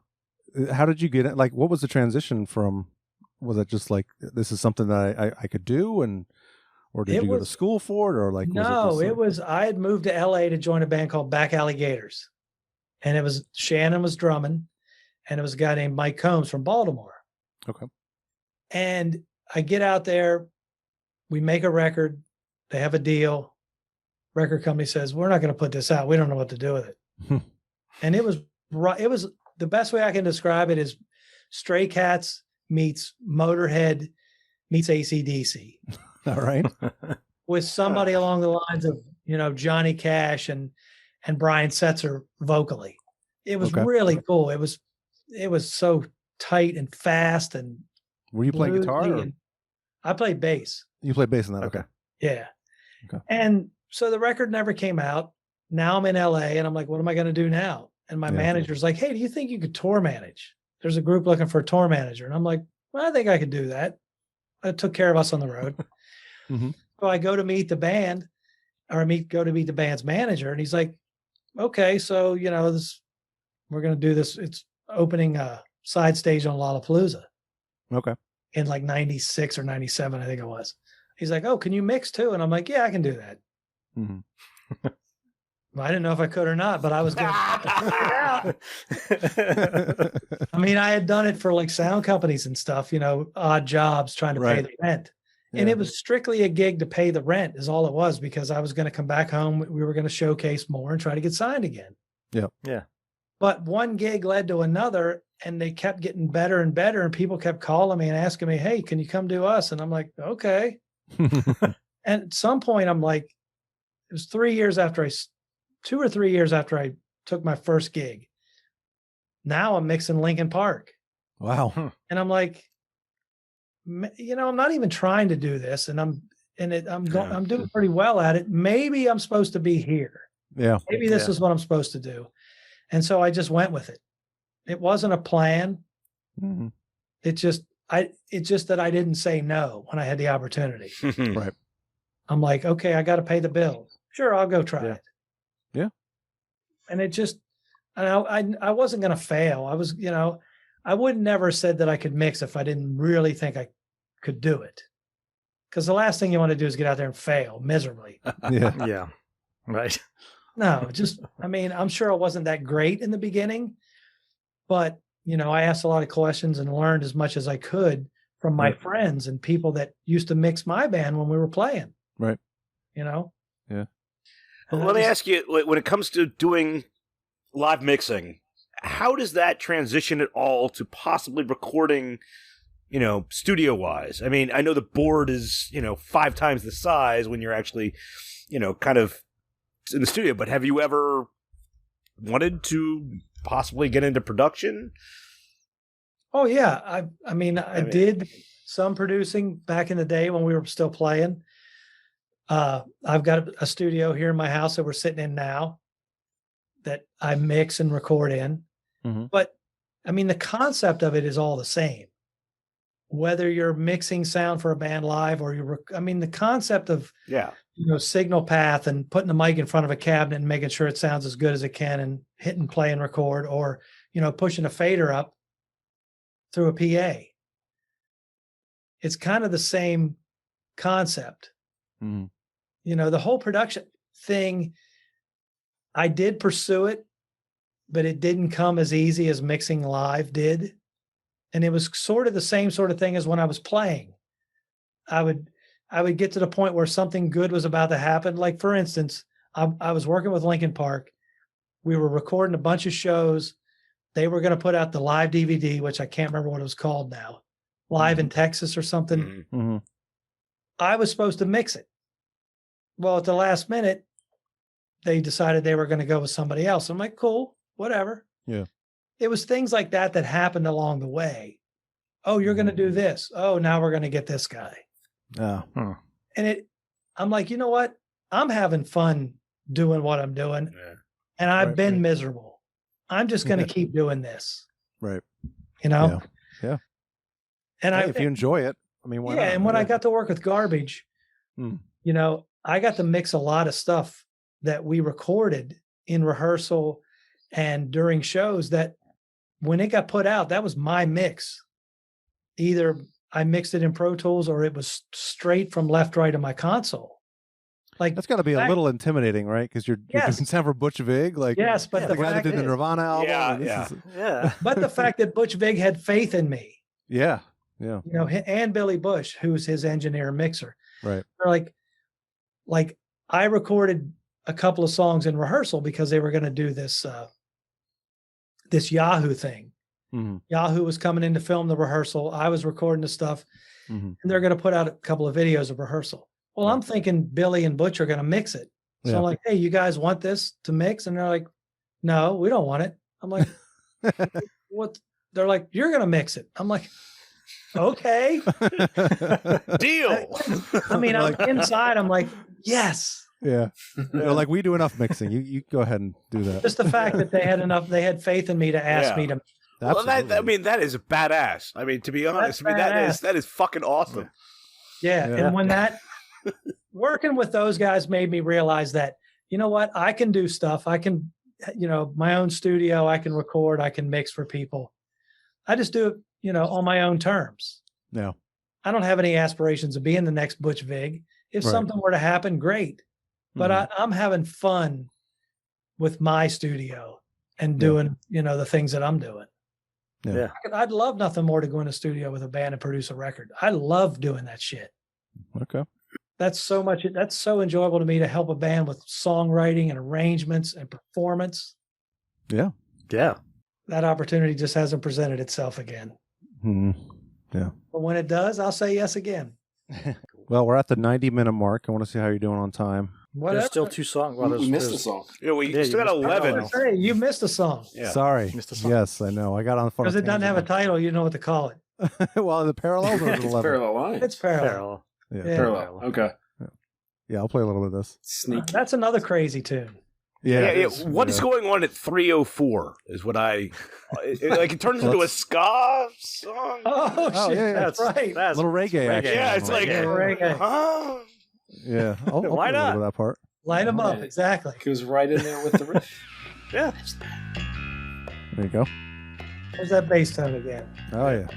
How did you get it? Like, what was the transition from? Was it just like, this is something that I could do, or did you go to school for it, or like? I had moved to LA to join a band called Back Alligators, and Shannon was drumming. And it was a guy named Mike Combs from Baltimore. Okay. And I get out there, we make a record, they have a deal. Record company says, we're not going to put this out. We don't know what to do with it. And it was the best way I can describe it is Stray Cats meets Motorhead meets AC/DC. All right. with somebody along the lines of, Johnny Cash and Brian Setzer vocally. It was really cool. It was so tight and fast and were you playing guitar? Or? I played bass. You played bass in that? Okay. Yeah. Okay. And so the record never came out. Now I'm in LA and I'm like, what am I going to do now? And my manager's like, hey, do you think you could tour manage? There's a group looking for a tour manager. And I'm like, well, I think I could do that. I took care of us on the road. So I go to meet the band go to meet the band's manager. And he's like, okay, so, we're going to do this. It's opening a side stage on Lollapalooza. Okay. In like 96 or 97, I think it was. He's like, oh, can you mix too? And I'm like, yeah, I can do that. I didn't know if I could or not, but I was going to figure it out. I mean, I had done it for like sound companies and stuff, odd jobs trying to pay the rent. And it was strictly a gig to pay the rent is all it was, because I was going to come back home. We were going to showcase more and try to get signed again. Yeah. Yeah. But one gig led to another, and they kept getting better and better. And people kept calling me and asking me, hey, can you come do us? And I'm like, okay. And at some point, I'm like, it was 2 or 3 years after I took my first gig. Now I'm mixing Linkin Park. Wow. And I'm like, I'm not even trying to do this, and I'm doing pretty well at it. Maybe I'm supposed to be here. Yeah. Maybe this is what I'm supposed to do. And so I just went with it. It wasn't a plan. It's just that I didn't say no when I had the opportunity. Right. I'm like, okay, I got to pay the bill. Sure, I'll go try it. Yeah. And it just, I wasn't going to fail. I was, I would never said that I could mix if I didn't really think I could do it. Because the last thing you want to do is get out there and fail miserably. Yeah. Right. No, I'm sure I wasn't that great in the beginning, but, I asked a lot of questions and learned as much as I could from my friends and people that used to mix my band when we were playing. Right. Yeah. Well, let me ask you, when it comes to doing live mixing, how does that transition at all to possibly recording, studio wise? I mean, I know the board is, 5 times the size when you're actually, kind of in the studio, but have you ever wanted to possibly get into production? Oh yeah. I did some producing back in the day when we were still playing. I've got a studio here in my house that we're sitting in now that I mix and record in. But the concept of it is all the same. Whether you're mixing sound for a band live or the concept of signal path and putting the mic in front of a cabinet and making sure it sounds as good as it can and hitting play and record, or pushing a fader up through a PA. It's kind of the same concept. The whole production thing, I did pursue it, but it didn't come as easy as mixing live did. And it was sort of the same sort of thing as when I was playing. I would get to the point where something good was about to happen. Like, for instance, I was working with Linkin Park. We were recording a bunch of shows. They were going to put out the live DVD, which I can't remember what it was called now, Live in Texas or something. I was supposed to mix it. Well, at the last minute, they decided they were going to go with somebody else. I'm like, cool, whatever. Yeah. It was things like that happened along the way. Oh, you're going to do this. Oh, now we're going to get this guy. And I'm like, you know what? I'm having fun doing what I'm doing. And I've been miserable. I'm just going to keep doing this. Right. Yeah. And if you enjoy it, why not? And when I got to work with Garbage, I got to mix a lot of stuff that we recorded in rehearsal and during shows that when it got put out, that was my mix. Either I mixed it in Pro Tools or it was straight from left, right of my console. Like, that's got to be a little intimidating, right? Because you're doing sound for Butch Vig, but the guy that did the Nirvana album. But the fact that Butch Vig had faith in me. Yeah. And Billy Bush, who's his engineer and mixer. Right. They're like I recorded a couple of songs in rehearsal because they were going to do this this Yahoo thing. Yahoo was coming in to film the rehearsal. I was recording the stuff, and they're going to put out a couple of videos of rehearsal. Well, I'm thinking Billy and Butch are going to mix it. So Yeah. I'm like, hey, you guys want this to mix? And they're like, no, we don't want it. I'm like, what? They're like, you're going to mix it. I'm like, okay. Deal. I mean, I'm inside. I'm like, yes. Yeah. They're like, we do enough mixing. You go ahead and do that. Just the fact that they had faith in me to ask me to. Well, that is badass. I mean, to be honest, that is fucking awesome. Yeah. And when that working with those guys made me realize that, you know what, I can do stuff. I can, my own studio, I can record, I can mix for people. I just do it, on my own terms. Yeah. I don't have any aspirations of being the next Butch Vig. If something were to happen, great. But I'm having fun with my studio and doing, the things that I'm doing. Yeah. I'd love nothing more to go in a studio with a band and produce a record. I love doing that shit. Okay. That's so enjoyable to me to help a band with songwriting and arrangements and performance. Yeah. Yeah. That opportunity just hasn't presented itself again. Yeah. But when it does, I'll say yes again. Well, we're at the 90-minute mark. I want to see how you're doing on time. Whatever. There's still 2 songs. Well, We missed a song. We still got 11. Hey, you missed a song. Yeah. Sorry. Missed a song. Yes, I know. I got on Because it doesn't have a title, you know what to call it. Well, the parallels or the It's 11? parallel line. It's parallel. Yeah. Parallel. Okay. Yeah, I'll play a little bit of this. Sneak. That's another crazy tune. Yeah. What is going on at 3:04 is what it turns into a ska song. Oh shit, yeah, that's right. That's little reggae action. Yeah, it's like reggae. huh? Yeah. I'll Why play a little not? bit of that part. Light them up, exactly. Goes right in there with the riff. Yeah. There you go. There's that bass tone again. Oh, yeah.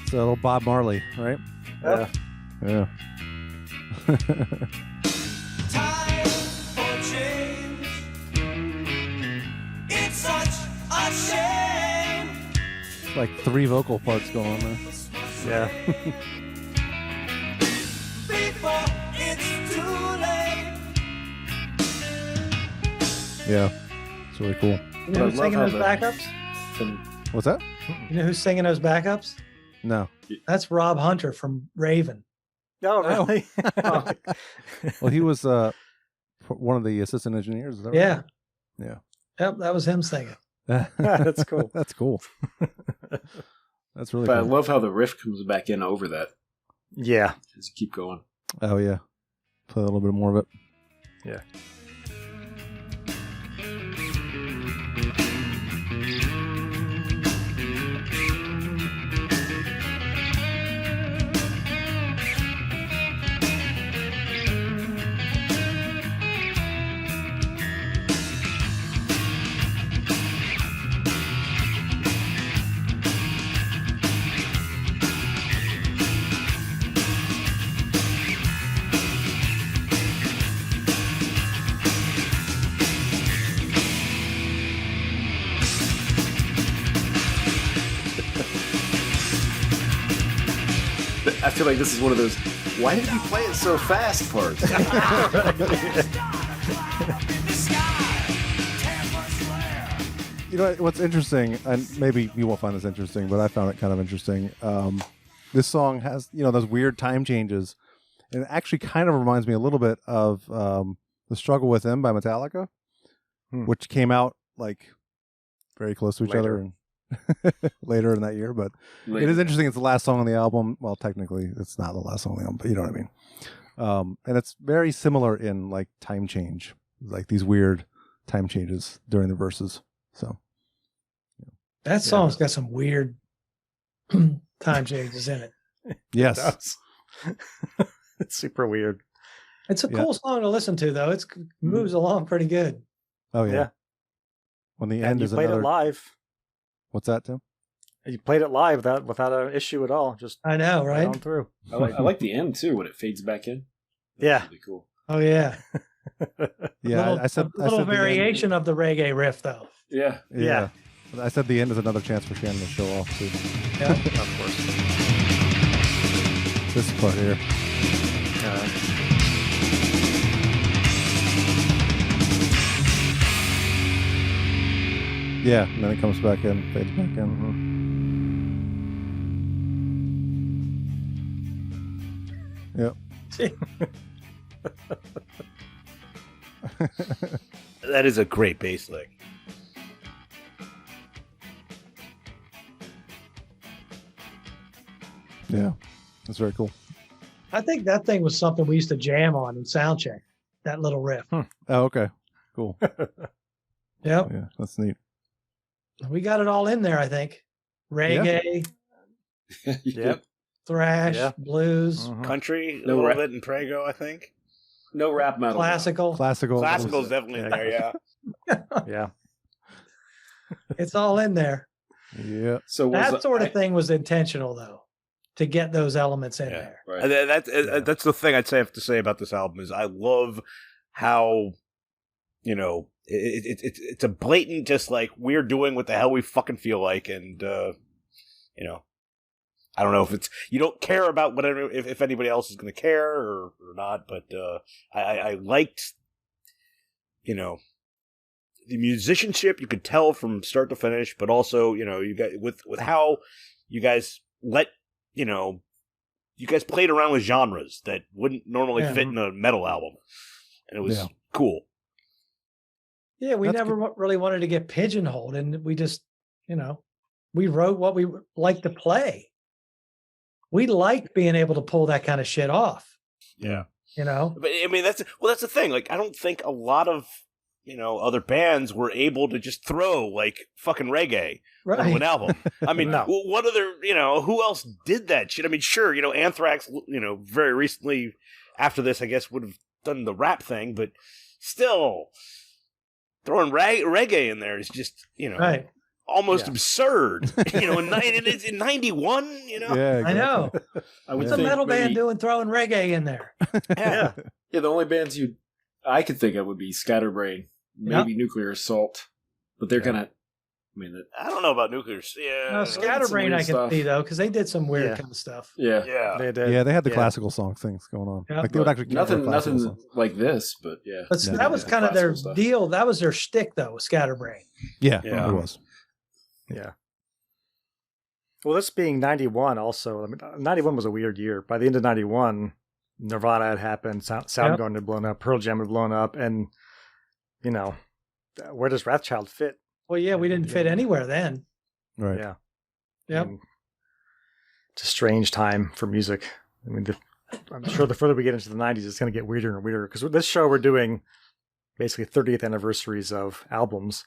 It's a little Bob Marley, right? Yeah. Yeah. Time for change. It's such a shame. Like 3 vocal parts going on there. Yeah. Before it's too late. Yeah. It's really cool. You know who's singing those backups? What's that? You know who's singing those backups? No. That's Rob Hunter from Raven. Oh, really? Well, he was one of the assistant engineers. Is that Yeah. right? Yeah. Yep, that was him singing. That's cool. That's cool. That's really But cool. I love how the riff comes back in over that Yeah. as you keep going. Oh, yeah. Play a little bit more of it. Yeah. I feel like this is one of those, why did you play it so fast parts? You know what's interesting, and maybe you won't find this interesting, but I found it kind of interesting. This song has, those weird time changes, and it actually kind of reminds me a little bit of "The Struggle Within" by Metallica, which came out like very close to each other and later in that year. But it is interesting. It's the last song on the album. Well, technically, it's not the last song on the album, but you know what I mean. And it's very similar in like time change, like these weird time changes during the verses. So that song's got some weird time changes in it. Yes. It's super weird. It's a cool song to listen to, though. It moves along pretty good. Oh, yeah. Yeah. When the And end you is played another... it live. What's that, Tim? You played it live without an issue at all. Just I know, right? on through. I like the end too when it fades back in. Yeah. Really cool. Oh, yeah. Yeah, I said a little the end. variation of the reggae riff, though. Yeah. Yeah. I said the end is another chance for Shannon to show off, too. Yeah. Of course. This part here. Yeah, and then it comes back in, fades back in. Yep. That is a great bass lick. Yeah, that's very cool. I think that thing was something we used to jam on in soundcheck. That little riff. Oh, okay, cool. Yep. Yeah, that's neat. We got it all in there, I think. Reggae, Yep. thrash, Yeah. blues, Country, a No little rap. bit, and prego, I think. No rap metal. classical. Classical's definitely in there, yeah. Yeah. It's all in there. Yeah. So That sort of thing was intentional, though, to get those elements in there. Right. And that's the thing I have to say about this album is I love how, you know, it's a blatant just like we're doing what the hell we fucking feel like, and you know, I don't know if it's you don't care about whatever if anybody else is going to care or not, but I liked, you know, the musicianship. You could tell from start to finish, but also, you know, you got with how you guys you know, you guys played around with genres that wouldn't normally fit in a metal album, and it was cool. Yeah, we never really wanted to get pigeonholed, and we just, you know, we wrote what we like to play. We liked being able to pull that kind of shit off. Yeah. You know? But I mean, that's the thing. Like, I don't think a lot of, you know, other bands were able to just throw like fucking reggae on an album. I mean, what other, you know, who else did that shit? I mean, sure, you know, Anthrax, you know, very recently after this, I guess, would have done the rap thing, but still throwing reggae in there is just, you know, almost absurd. You know, it's in 91, you know? Yeah, I know. What's a metal band doing throwing reggae in there? Yeah. The only bands I could think of would be Scatterbrain, maybe Nuclear Assault, but they're kind of. I mean, I don't know about Nuclear. Yeah, no, Scatterbrain I can see though, because they did some weird kind of stuff. Yeah, they did. Yeah, they had the classical song things going on. Yeah. Like they would actually nothing like this, but yeah. But that was kind of their deal. That was their shtick, though, with Scatterbrain. Yeah, it was. Yeah. Well, this being 91 also, I mean, 91 was a weird year. By the end of 91, Nirvana had happened, Soundgarden had blown up, Pearl Jam had blown up, and, you know, where does Wrathchild fit? Well, yeah, we didn't fit anywhere then. Right. Yeah. Yep. It's a strange time for music. I mean, I'm sure the further we get into the 90s, it's going to get weirder and weirder. Because with this show, we're doing basically 30th anniversaries of albums.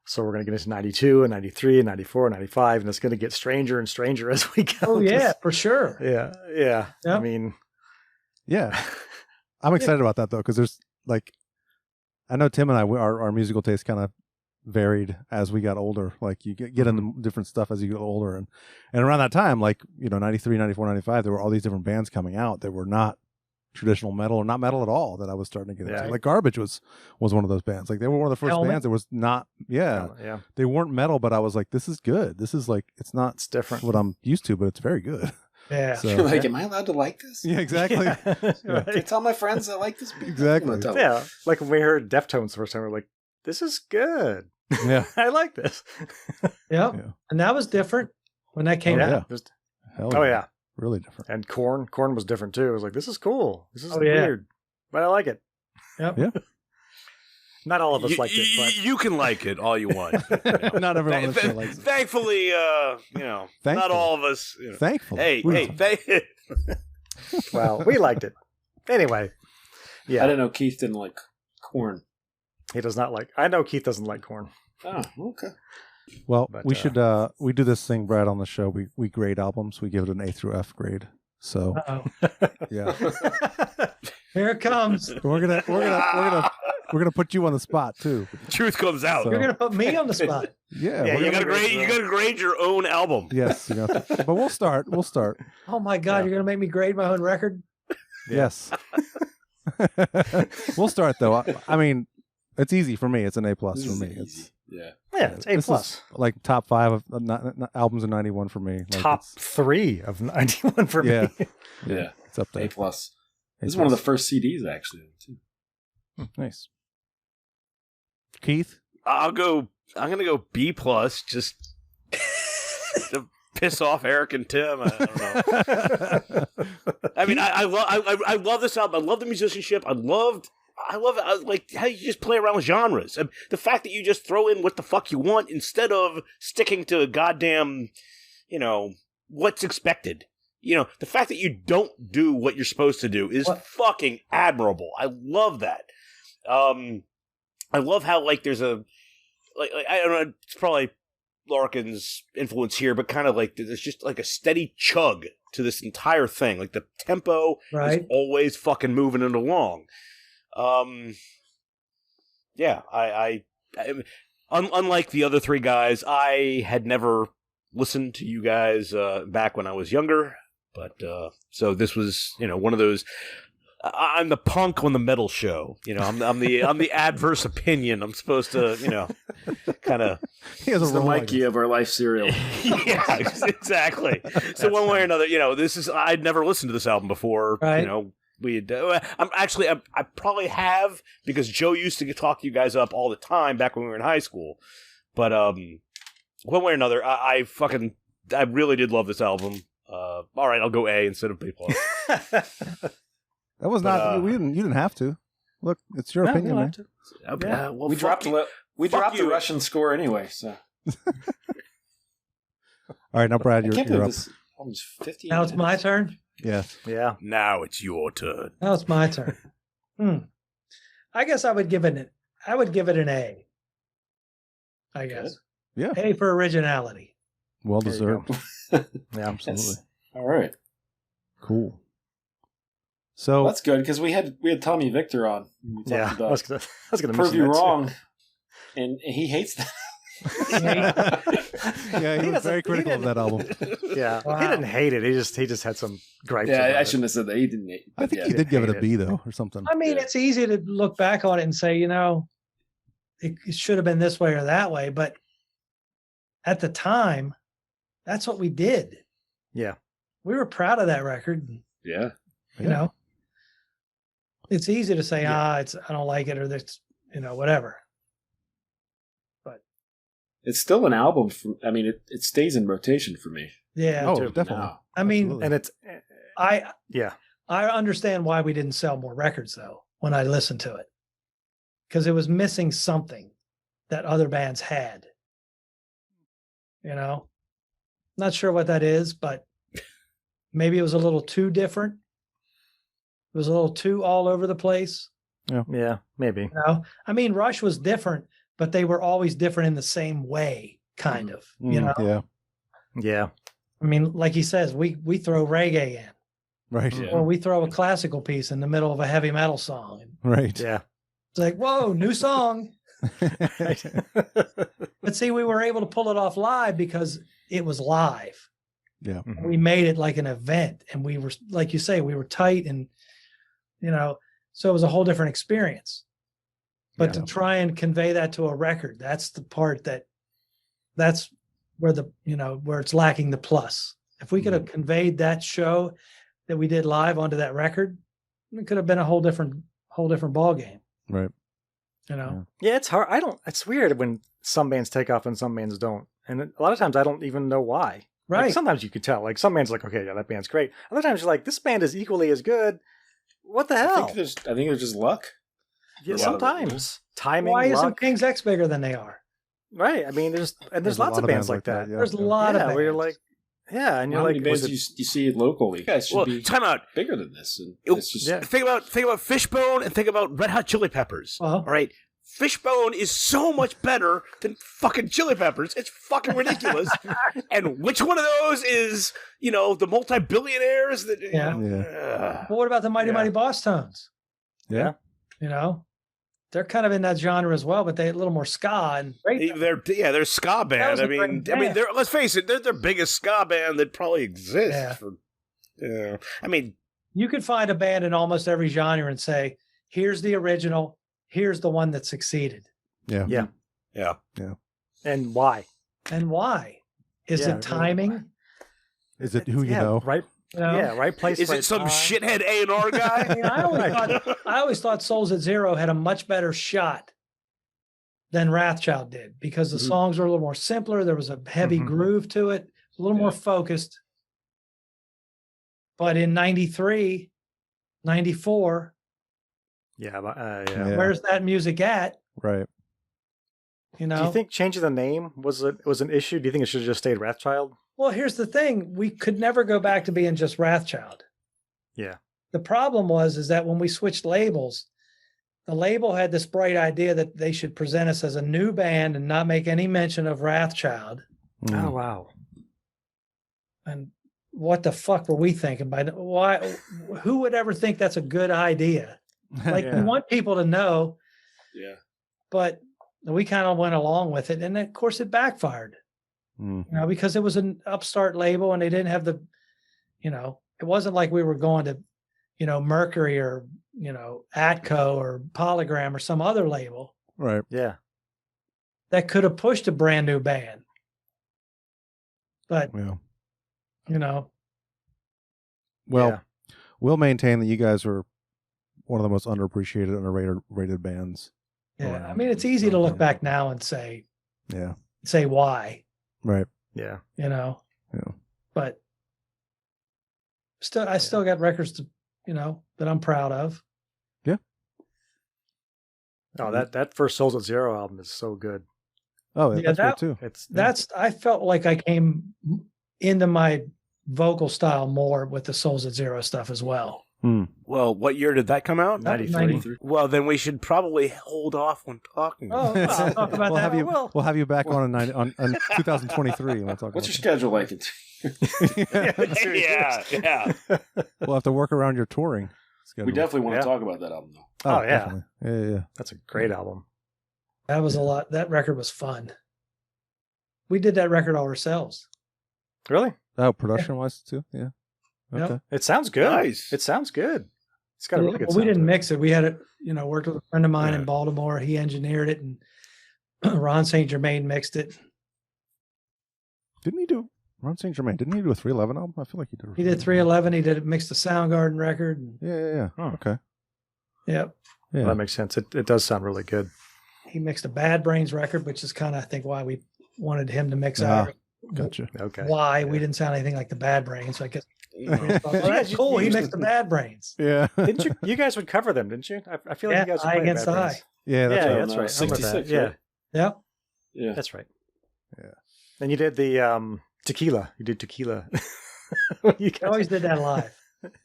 So we're going to get into 92 and 93 and 94 and 95, and it's going to get stranger and stranger as we go. Oh, yeah, for sure. Yeah, yeah. Yep. I mean... Yeah. I'm excited about that, though, because there's, like... I know Tim and I, our musical taste kind of varied as we got older. Like, you get into different stuff as you get older. And around that time, like, you know, 93, 94, 95, there were all these different bands coming out that were not traditional metal or not metal at all that I was starting to get into. Like Garbage was one of those bands. Like, they were one of the first bands that was not, they weren't metal, but I was like, this is good. This is like, it's different what I'm used to, but it's very good. Yeah. So, you're like, am I allowed to like this? Yeah, exactly. Right. Can I tell my friends I like this band? Exactly. Yeah. Like when we heard Deftones the first time, we're like, this is good. Yeah. I like this. Yep. Yeah. And that was different when that came out. Oh, yeah. Really different. And Korn was different too. It was like, this is cool. This is yeah. weird, but I like it. Yep. Yeah. Not all of us liked it, but you can like it all you want. But, you know. Not everyone likes it. Thankfully, you know, not all of us. You know. Thankfully. Well, we liked it. Anyway. Yeah. I didn't know Keith didn't like Korn. He does not like. I know Keith doesn't like Korn. Oh, okay. Well, we should we do this thing, Brad, on the show. We grade albums. We give it an A through F grade. So yeah. Here it comes. We're gonna put you on the spot too. Truth comes out. So, you're gonna put me on the spot. Yeah, you gotta grade your own album. Yes, but we'll start. Oh my God, you're gonna make me grade my own record? Yes. We'll start though. I mean, it's easy for me. It's an A+ for me. It's it's A+. This is like top 5 of albums of 91 for me. Like top 3 of 91 for me. Yeah, it's up there. A+. This is one of the first CDs actually too. Nice. Keith, I'm gonna go B plus, just to piss off Eric and Tim. I don't know. I mean, I love this album. I love the musicianship. I love like how you just play around with genres. The fact that you just throw in what the fuck you want instead of sticking to a goddamn, what's expected. The fact that you don't do what you're supposed to do is fucking admirable. I love that. I love how there's a I don't know. It's probably Larkin's influence here, but kind of there's just a steady chug to this entire thing. Like the tempo is always fucking moving it along. Unlike the other three guys, I had never listened to you guys back when I was younger, but so this was one of those. I'm the punk on the metal show. I'm the adverse opinion. I'm supposed to kind of. He's the Mikey of our life serial. Yeah, exactly. So one way or another, this is. I'd never listened to this album before. Right. I probably have because Joe used to talk you guys up all the time back when we were in high school. But one way or another, I really did love this album. All right, I'll go A instead of B plus. That was not. You didn't have to. Look, it's your opinion, man. Yeah. Well, we dropped the Russian score anyway. So. All right, now Brad, you're up. Almost 50 now it's my turn. Yes. Yeah. Now it's your turn. Now it's my turn. I guess I would give it an A. I guess. Yeah. A for originality. Well deserved. Yeah, absolutely. All right. Cool. So that's good because we had Tommy Victor on. Yeah, I was gonna prove you wrong, and he hates that. Yeah, he was very critical of that album. Yeah, he didn't hate it. He just had some gripes. Yeah, I shouldn't have said that. He didn't hate it. I think he did give it a B though, or something. I mean, it's easy to look back on it and say, it should have been this way or that way, but at the time, that's what we did. Yeah, we were proud of that record. Yeah, it's easy to say, I don't like it, or that's, whatever. But it's still an album. It stays in rotation for me. Yeah. Oh, definitely. No. I mean, Absolutely. And it's, I understand why we didn't sell more records though when I listened to it, because it was missing something that other bands had. Not sure what that is, but maybe it was a little too different. It was a little too all over the place. Yeah, maybe. I mean, Rush was different, but they were always different in the same way, kind of. Yeah. I mean, like he says, we throw reggae in, right? Or we throw a classical piece in the middle of a heavy metal song, right? Yeah. It's like, whoa, new song. But see, we were able to pull it off live because it was live. Yeah. Mm-hmm. We made it like an event, and we were, like you say, we were tight, and so it was a whole different experience. But to try and convey that to a record, that's the part that's where where it's lacking the plus. If we could have conveyed that show that we did live onto that record, it could have been a whole different ball game. Right. Yeah, it's hard. It's weird when some bands take off and some bands don't. And a lot of times I don't even know why. Right. Like sometimes you could tell. Like some bands like, okay, yeah, that band's great. Other times you're like, this band is equally as good. What the hell? I think there's just luck. Yeah, sometimes. Timing, why luck. isn't King's X bigger than they are? Right. I mean, there's lots of bands like that. Yeah. There's a lot of bands. where you're like, yeah, and you're How like, many bands you see it locally? You guys should be time out. bigger than this. And it's just, think about Fishbone and think about Red Hot Chili Peppers. All right. Fishbone is so much better than fucking Chili Peppers. It's fucking ridiculous. And which one of those is, the multi-billionaires that, Well, what about the Mighty Boss Tones? Yeah. They're kind of in that genre as well, but they're a little more ska and great. They're a ska band. They're let's face it, they're their biggest ska band that probably exists. Yeah. I mean, you could find a band in almost every genre and say, here's the original, here's the one that succeeded. Yeah. Yeah. Yeah. Yeah. And why? Is it timing? Is it who you know? Right. Yeah, right place. Is right it some time. shithead A&R guy? I always thought Souls at Zero had a much better shot than Wrathchild did because the songs were a little more simpler. There was a heavy groove to it, a little more focused. But in 93, 94, where's that music at? Right. You know? Do you think changing the name was an issue? Do you think it should have just stayed Wrathchild? Well, here's the thing. We could never go back to being just Wrathchild. Yeah. The problem is that when we switched labels, the label had this bright idea that they should present us as a new band and not make any mention of Wrathchild. Oh, wow. And what the fuck were we thinking? Why? Who would ever think that's a good idea? Like, we want people to know. Yeah. But we kind of went along with it. And of course it backfired, you know, because it was an upstart label and they didn't have the, you know, it wasn't like we were going to, you know, Mercury or, you know, Atco or Polygram or some other label. Right. Yeah. That could have pushed a brand new band. But, you know. Well, we'll maintain that you guys are one of the most underappreciated, underrated bands. Yeah. I mean, it's easy to look back now and say why. Right. Yeah. You know. Yeah. But I still got records to, you know, that I'm proud of. Yeah. Oh, that first Souls at Zero album is so good. Oh, yeah, that's good too. I felt like I came into my vocal style more with the Souls at Zero stuff as well. Well, what year did that come out? 93. Well, then we should probably hold off when talking. Oh, I'll talk about that. We'll have you back on 2023. We'll talk What's your about schedule like? Yeah. We'll have to work around your touring schedule. We definitely want to talk about that album, though. Oh, yeah. Definitely. Yeah. That's a great album. That was a lot. That record was fun. We did that record all ourselves. Really? Oh, production wise too. Yeah. Yep. Okay. It sounds good. Nice. It sounds good. It's got a really good We sound didn't to it. mix it. We had it, you know, worked with a friend of mine in Baltimore. He engineered it, and Ron St. Germain mixed it. Didn't he do Ron St. Germain? Didn't he do a 311 album? I feel like he did. He did 311. He did mixed the Soundgarden record. Yeah. Okay. Yep. Yeah. Well, that makes sense. It does sound really good. He mixed a Bad Brains record, which is kind of, I think, why we wanted him to mix our. Gotcha. Okay. Why we didn't sound anything like the Bad Brains. So I guess that's cool. He mixed the Bad Brains. Yeah. Didn't you? You guys would cover them, didn't you? I feel like you guys were Eye playing Against Bad Eye. Brains. Yeah, that's right. That's right. 66, Yeah. right? Yep. Yeah. That's right. Yeah. And you did the tequila. You did tequila. I always did that live.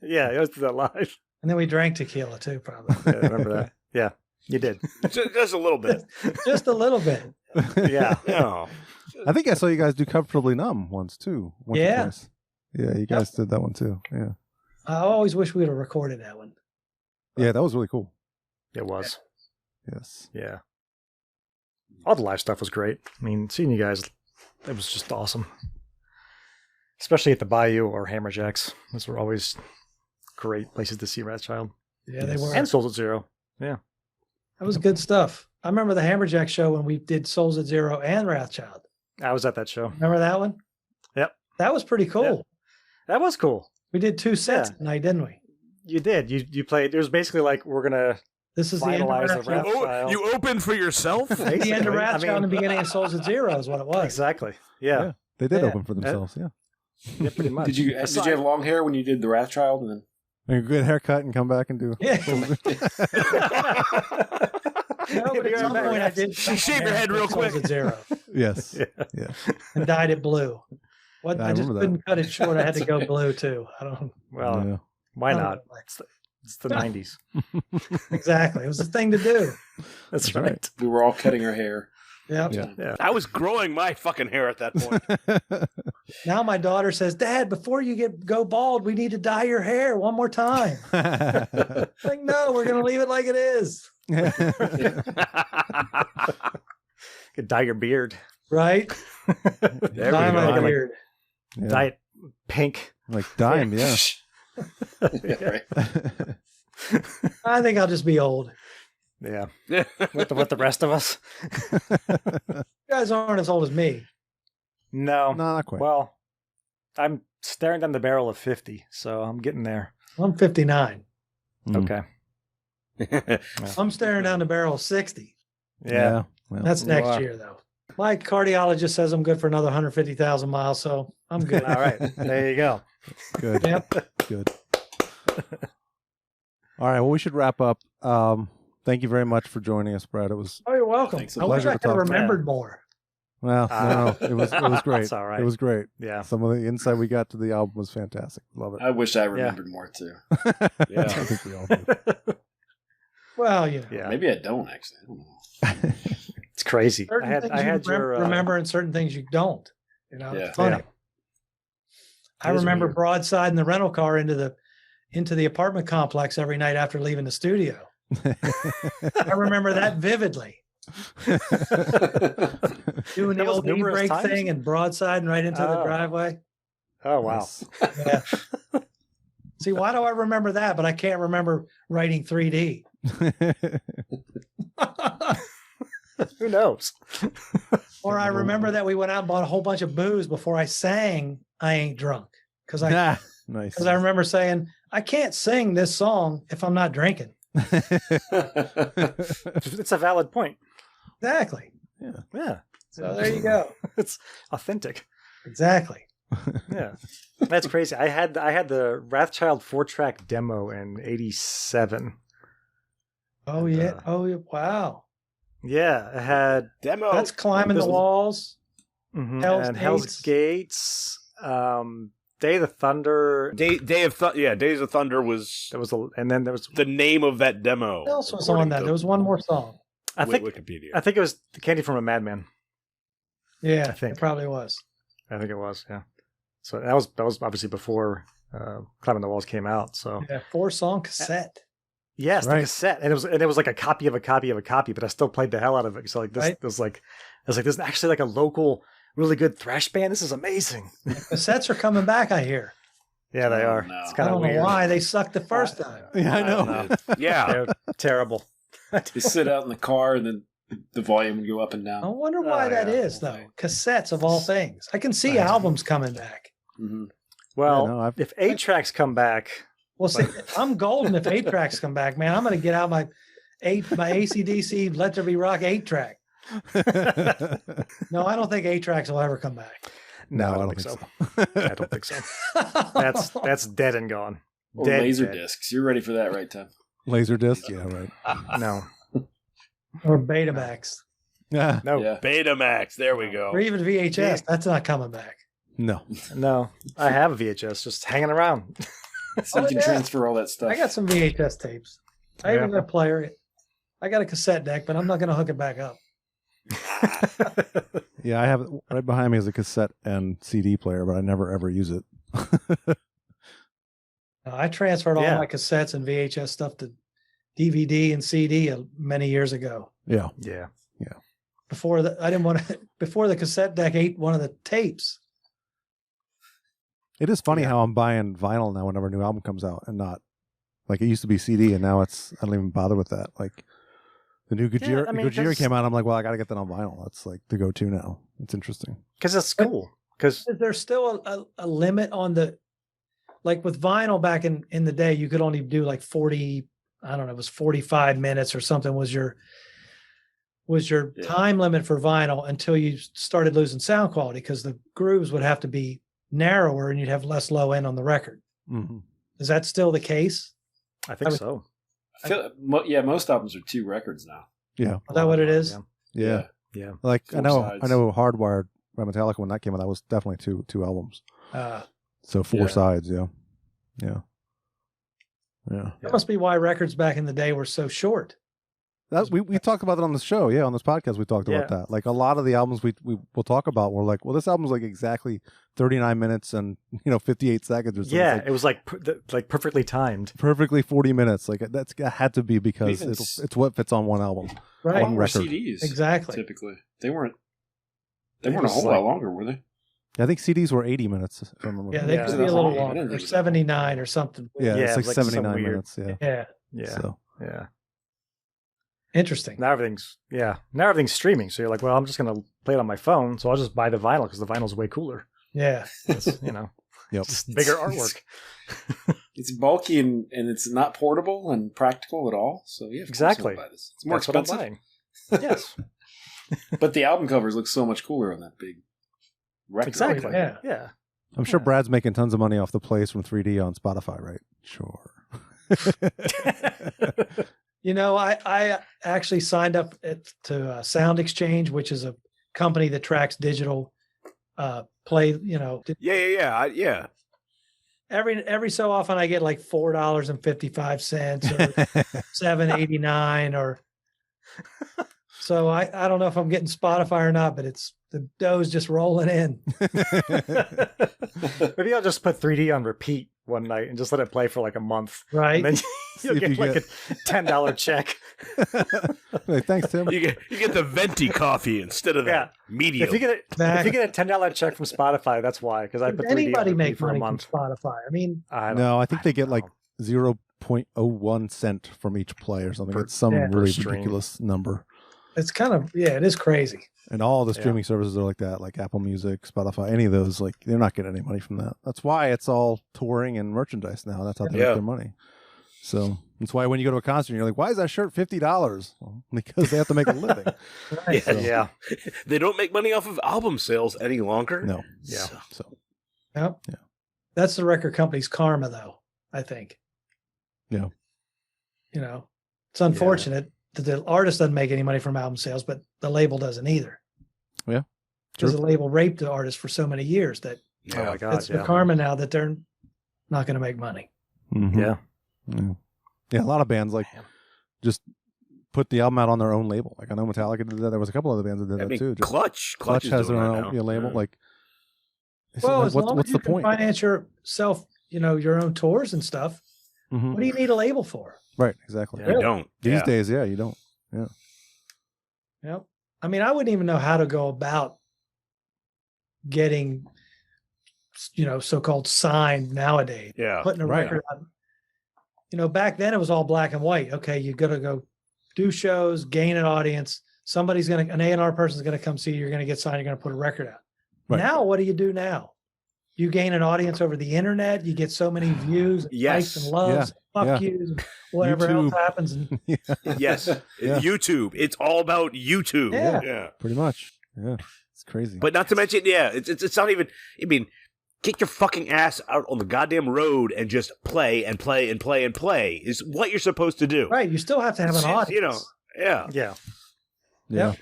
Yeah, you always did that live. And then we drank tequila too, probably. Yeah, I remember that. Yeah, you did. Just a little bit. Just a little bit. Yeah. No. I think I saw you guys do Comfortably Numb once too. Once or Yeah. twice. Yeah, you guys did that one too. Yeah. I always wish we would have recorded that one. Yeah, that was really cool. It was. Yes. Yeah. All the live stuff was great. I mean, seeing you guys, it was just awesome. Especially at the Bayou or Hammerjacks. Those were always great places to see Wrathchild. Yeah, they were. And Souls at Zero. Yeah. That was good stuff. I remember the Hammerjack show when we did Souls at Zero and Wrathchild. I was at that show. Remember that one? Yep. That was pretty cool. Yep. That was cool. We did 2 sets at night, didn't we? You did. You played. It was basically like we're gonna. This is the end of finalize the Wrathchild. Wrathchild. You opened for yourself? The end of Basically. Wrathchild and the beginning of Souls at Zero is what it was. Exactly. Yeah. They did Yeah. open for themselves. Yeah. Yeah, pretty much. Did you have long hair when you did the Wrathchild? And then And a good haircut and come back and do. Yeah. No, but at some point I did. Shave your head real quick. Souls at Zero. Yes. Yeah. And dyed it blue. What? I I just remember that. couldn't cut it short. I had to go blue too. I don't. Well, Yeah. why I don't not? know. It's the 90s. Exactly. It was the thing to do. That's right. we were all cutting our hair. Yep. Yeah. I was growing my fucking hair at that point. Now my daughter says, "Dad, before you go bald, we need to dye your hair one more time." Like, no, we're gonna leave it like it is. Could dye your beard. Right? There Dye we go. my beard. Yeah. Dye it pink. Like dime, yeah. Yeah, right. I think I'll just be old. Yeah. With the rest of us. You guys aren't as old as me. No. No, not quite. Well, I'm staring down the barrel of 50, so I'm getting there. I'm 59. Okay. I'm staring down the barrel of 60. Yeah. Well, That's You next are. year, though. My cardiologist says I'm good for another 150,000 miles, so I'm good. All right. There you go. good. Yep. Good. All right. Well, we should wrap up. Thank you very much for joining us, Brad. It was Oh, you're welcome. Thanks a I wish pleasure I to could have talk to you. remembered more. well, no, it was great. It's all right. It was great. Yeah. Some of the insight we got to the album was fantastic. Love it. I wish I remembered more too. Yeah, I think we all do. Well, you know, Yeah. Maybe I don't actually. I don't know. It's crazy. certain things I you had your remember and certain things you don't. You know, Yeah. it's funny. Yeah. I It is remember weird. broadside in the rental car into the apartment complex every night after leaving the studio. I remember that vividly. Doing the That was old numerous e-brake times? thing and broadside and right into the Oh. driveway. Oh wow. Yeah. See, why do I remember that, but I can't remember writing 3D? Who knows? Or I remember that we went out and bought a whole bunch of booze before I sang I Ain't Drunk. Because I Nice. remember saying, I can't sing this song if I'm not drinking. It's a valid point. Exactly. Yeah. So there you go. It's authentic. Exactly. Yeah. That's crazy. I had the Wrathchild 4-track demo in '87. Oh yeah. Oh yeah. Wow. Yeah, it had Demo. That's climbing the walls. Hell's and Hell's Gates. Gates. Day of the Thunder. Days of Thunder was and then there was the name of that demo. What else was on that? There was one more song. I think Wikipedia. I think it was the Candy from a Madman. Yeah, I think it probably was. I think it was. Yeah. So that was obviously before Climbing the Walls came out. So Yeah, 4-song cassette. yes, the Right. cassette, and it was like a copy of a copy of a copy, but I still played the hell out of it. So like this, Right. it was like this is actually like a local, really good thrash band. This is amazing. Cassettes are coming back, I hear. Yeah, they are. no. It's I kind of don't weird. know why they sucked the first time. Yeah, I know. don't know. Yeah. They're terrible. They sit out in the car and then the volume would go up and down. I wonder why Oh, that yeah. is, though. Cassettes of all things. I can see albums coming back. Mm-hmm. Well, Yeah, no, if 8-tracks come back, Well, see, I'm golden if 8-tracks come back, man. I'm going to get out my AC/DC Let There Be Rock 8-track. No, I don't think 8-tracks will ever come back. no, I don't think so. I don't think so. That's dead and gone. Or Dead, laser dead. discs. You're ready for that, right, Tom? Laserdisc. Yeah, right. No, Or Betamax. Yeah. no, Yeah. Betamax. There we go. Or even VHS. That's not coming back. No. no. I have a VHS just hanging around. So you can yeah. transfer all that stuff. I got some VHS tapes. I even Yeah. got a player. I got a cassette deck, but I'm not going to hook it back up. Yeah, I have it right behind me is a cassette and CD player, but I never ever use it. I transferred all Yeah. my cassettes and VHS stuff to DVD and CD many years ago. Yeah. Yeah. Before before the cassette deck ate one of the tapes. It is funny how I'm buying vinyl now whenever a new album comes out, and not like it used to be CD, and now it's I don't even bother with that. Like the new Gojira, I mean, Gojira 'cause- came out, I'm like, well, I got to get that on vinyl. That's like the go-to now. It's interesting. Because it's cool. Because Is there still a limit on the, like with vinyl back in the day, you could only do like 40, I don't know, it was 45 minutes or something was your time limit for vinyl until you started losing sound quality because the grooves would have to be narrower and you'd have less low end on the record. Mm-hmm. Is that still the case? I think so. I feel, most albums are 2 records now. Yeah. Is that what it is? Yeah. Yeah. Like 4 I know sides. Hardwired by Metallica when that came out, that was definitely two albums. So 4 Yeah. sides, yeah. Yeah. Yeah. That must be why records back in the day were so short. That we talked about it on the show, on this podcast. We talked about that. Like a lot of the albums we will talk about, we're like, well, this album's like exactly 39 minutes and 58 seconds or something. Yeah, It's it was like perfectly timed. perfectly 40 minutes. Like that had to be because Even it's what fits on one album, Right. one record. CDs. Exactly. Typically. They weren't It a was whole like- lot longer, were they? I think CDs were 80 minutes. If I remember. Yeah, they Yeah, could be a that's little long. I longer. didn't Or think so. 79 or something. Yeah, Yeah, it's like like some 79 weird- minutes. Yeah. Yeah. Yeah. So Yeah. Interesting. Now everything's streaming. So you're like, well, I'm just gonna play it on my phone. So I'll just buy the vinyl because the vinyl's way cooler. Yeah. It's, yep. just bigger artwork. It's bulky and it's not portable and practical at all. So yeah, of course Exactly. I'll buy this. It's more That's what I'm expensive. buying. Yes. But the album covers look so much cooler on that big record. Exactly. Yeah. Yeah. I'm sure Brad's making tons of money off the plays from 3D on Spotify, right? Sure. You know, I actually signed up to Sound Exchange, which is a company that tracks digital play. You know, Yeah. every so often I get like $4.55 or $7.89 or. So I don't know if I'm getting Spotify or not, but the dough's just rolling in. Maybe I'll just put 3D on repeat one night and just let it play for like a month. Right. And then you'll get like a $10 check. Hey, thanks, Tim. You get the venti coffee instead of that medium. If you get a $10 check from Spotify, that's why. Because I put 3D anybody on make repeat for a money from month. Spotify? I mean, I think they get like 0.01 cent from each play or something. It's some really ridiculous number. It's kind of it is crazy. And all the streaming services are like that, like Apple Music, Spotify, any of those, like they're not getting any money from that. That's why it's all touring and merchandise now. That's how they make their money. So that's why when you go to a concert, you're like, why is that shirt $50? Well, because they have to make a living. Right. Yeah. They don't make money off of album sales any longer. No. Yeah. So. Yep. Yeah. That's the record company's karma, though, I think. Yeah. You know, it's unfortunate that the artist doesn't make any money from album sales, but the label doesn't either. Yeah. Because the label raped the artist for so many years that Oh my God. it's the karma now that they're not going to make money. Mm-hmm. Yeah. Yeah. A lot of bands like just put the album out on their own label. Like I know Metallica did that. There was a couple other bands that did that too. Just Clutch is has their doing own label. Yeah. Like, Well, like, as long what's as you the can point? finance yourself, your own tours and stuff, Mhm. what do you need a label for? Right. Exactly. You don't. These days, you don't. Yeah. Yep. I mean, I wouldn't even know how to go about getting, so-called signed nowadays. Yeah. Putting a record on. Back then it was all black and white. Okay, you got to go do shows, gain an audience. An A&R person's going to come see you. You're going to get signed. You're going to put a record out. Right. Now, what do you do now? You gain an audience over the internet. You get so many views, and likes and loves, fuck yous, and whatever else happens. And Yes. YouTube. It's all about YouTube. Yeah. Pretty much. Yeah. It's crazy. But not to mention, it's not even. I mean, get your fucking ass out on the goddamn road and just play and play and play and play is what you're supposed to do. right, you still have to have an audience. Yeah. Yeah. Yeah.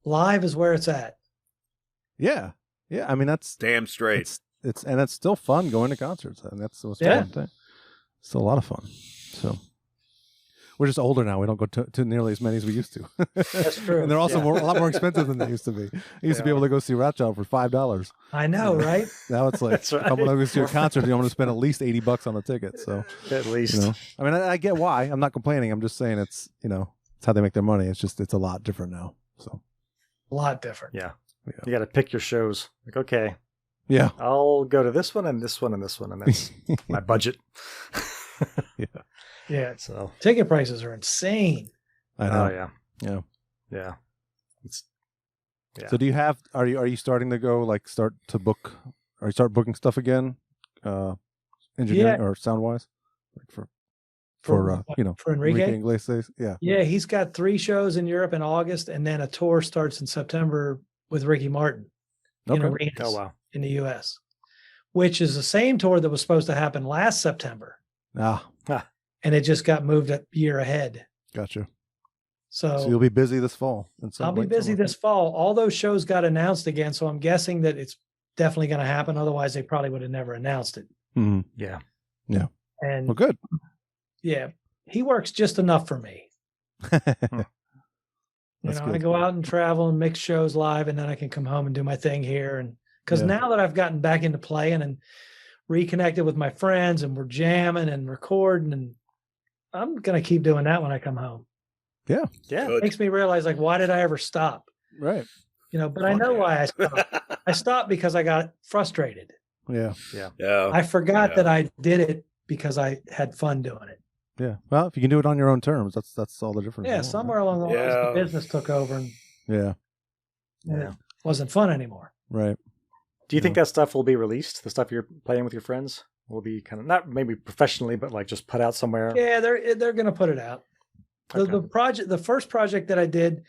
Live is where it's at. Yeah. Yeah. I mean, that's damn straight. It's still fun going to concerts. And that's the most fun thing. It's still a lot of fun. So we're just older now. We don't go to nearly as many as we used to. That's true. And they're also a lot more expensive than they used to be. I used to be able to go see Wrathchild for $5. I know, right? Now it's like, if I'm going to go see a concert, I'm going to spend at least $80 on the ticket. So At least. I mean, I get why. I'm not complaining. I'm just saying it's how they make their money. It's a lot different now. So A lot different. Yeah. You got to pick your shows. Like, okay. Yeah. I'll go to this one and this one and this one. And that's my budget. Yeah. So ticket prices are insane. I know. Oh, yeah. Yeah. Yeah. So do you have, are you starting to go start booking stuff again? Engineering or sound wise? Like for Enrique Iglesias? Yeah. Yeah. He's got 3 shows in Europe in August, and then a tour starts in September with Ricky Martin in arenas in the US, which is the same tour that was supposed to happen last September. And it just got moved a year ahead. Gotcha. So you'll be busy this fall. I'll be busy this fall. All those shows got announced again, so I'm guessing that it's definitely going to happen. Otherwise, they probably would have never announced it. Mm-hmm. Yeah. Yeah. And well, good. Yeah, he works just enough for me. I go out and travel and mix shows live, and then I can come home and do my thing here. And because now that I've gotten back into playing and reconnected with my friends, and we're jamming and recording, and I'm gonna keep doing that when I come home. Yeah. It makes me realize, why did I ever stop? Right. But I know why I stopped. I stopped because I got frustrated. Yeah. I forgot that I did it because I had fun doing it. Yeah. Well, if you can do it on your own terms, that's all the difference. Yeah. Somewhere along the lines, the business took over, and it wasn't fun anymore. Right. Do you think that stuff will be released? The stuff you're playing with your friends will be kind of not maybe professionally, but just put out somewhere. Yeah, they're going to put it out. The first project that I did,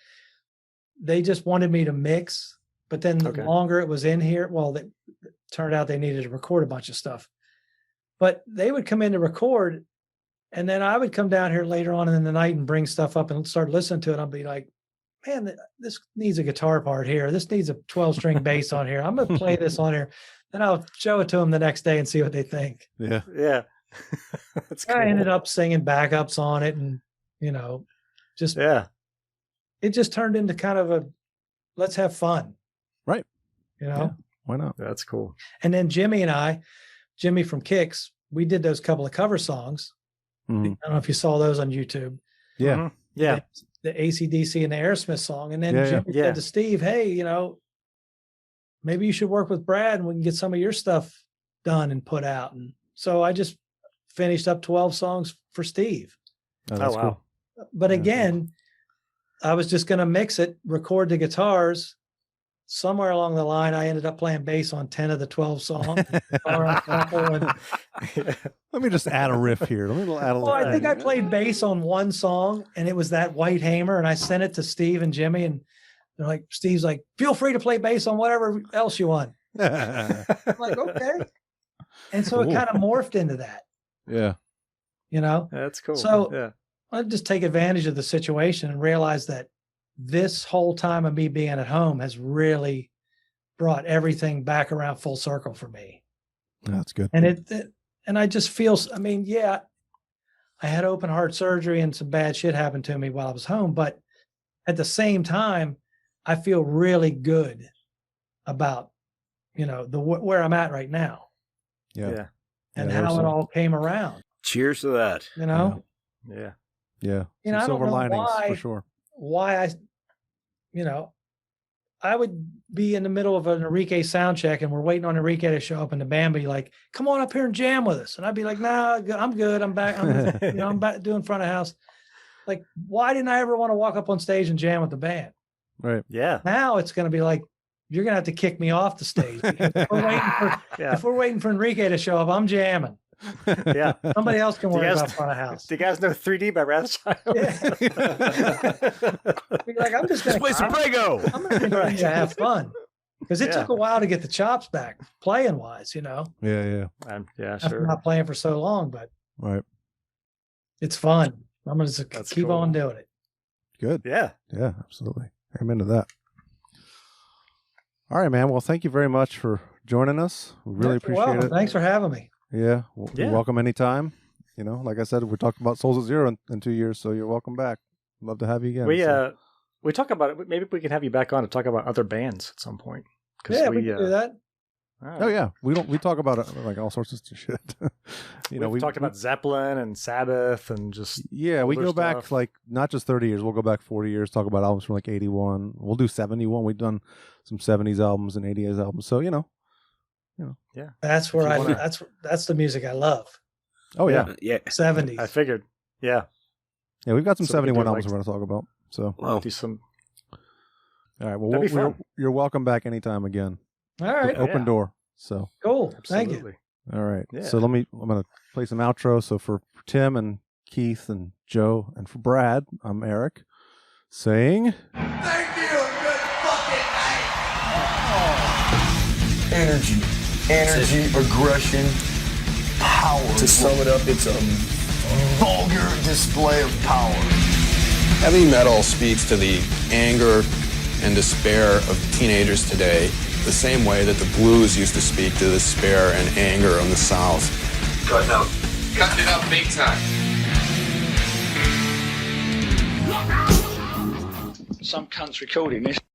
they just wanted me to mix, but then the longer it was in here, well, it turned out they needed to record a bunch of stuff. But they would come in to record, and then I would come down here later on in the night and bring stuff up and start listening to it. I'll be like, man, this needs a guitar part here. This needs a 12-string bass on here. I'm going to play this on here. Then I'll show it to them the next day and see what they think. Yeah. Yeah. That's cool. I ended up singing backups on it, and, just, it just turned into kind of a, let's have fun. Right. Yeah, why not? That's cool. And then Jimmy from Kicks, we did those couple of cover songs. Mm-hmm. I don't know if you saw those on YouTube. Yeah. Mm-hmm. Yeah. The AC/DC and the Aerosmith song. And then Jimmy said to Steve, hey, maybe you should work with Brad and we can get some of your stuff done and put out. And so I just finished up 12 songs for Steve. Oh, that's cool. But again, I was just going to mix it, record the guitars. Somewhere along the line, I ended up playing bass on 10 of the 12 songs. Let me just add a riff here. I think I played bass on one song, and it was that White Hammer, and I sent it to Steve and Jimmy, and they're like, Steve's like, feel free to play bass on whatever else you want. I'm like, okay. And so it kind of morphed into that. Yeah. That's cool. So I just take advantage of the situation and realize that this whole time of me being at home has really brought everything back around full circle for me. That's good. And and I just feel, I had open heart surgery and some bad shit happened to me while I was home, but at the same time, I feel really good about, where I'm at right now. Yeah. And how it all came around. Cheers to that. Yeah. Yeah. I don't silver know linings why, for sure. Why I would be in the middle of an Enrique sound check and we're waiting on Enrique to show up, and the band be like, come on up here and jam with us. And I'd be like, nah, I'm good. I'm back. I'm back doing front of house. Like, why didn't I ever want to walk up on stage and jam with the band? Right. Yeah. Now it's going to be like, you're going to have to kick me off the stage. If we're waiting for Enrique to show up, I'm jamming. Yeah. Somebody else can worry about front of house. Do you guys know 3D by Wrathchild? Like, I'm just going to play some Prego. I'm going to continue to have fun, because it took a while to get the chops back playing wise, Yeah. Yeah, After sure. not playing for so long, but it's fun. I'm going to keep on doing it. Good. Yeah. Yeah, absolutely. Amen to that. All right, man. Well, thank you very much for joining us. We really appreciate it. Thanks for having me. Yeah. You're welcome anytime. Like I said, we're talking about Souls at Zero in 2 years, so you're welcome back. Love to have you again. We talk about it. Maybe we can have you back on to talk about other bands at some point. Yeah, we can do that. Right. Oh yeah, we talk about it, like all sorts of shit. we talked about Zeppelin and Sabbath and just we go back stuff. like not just 30 years. We'll go back 40 years. Talk about albums from like 81. We'll do 71. We've done some 70s albums and 80s albums. So yeah. That's where that's the music I love. Oh yeah, 70s. I figured. Yeah. Yeah, we've got some 71 albums like, we're going to talk about. So do some. All right. Well, you're welcome back anytime again. All right. Open door. So cool. Absolutely. Thank you. All right. Yeah. So I'm going to play some outro. So for Tim and Keith and Joe and for Brad, I'm Eric saying Thank you. Good fucking night. Energy, aggression, power. To sum it up, it's a vulgar display of power. Heavy metal speaks to the anger and despair of teenagers today, the same way that the blues used to speak to the despair and anger of the South. Cutting out. Cutting it up big time. Some cunts recording this.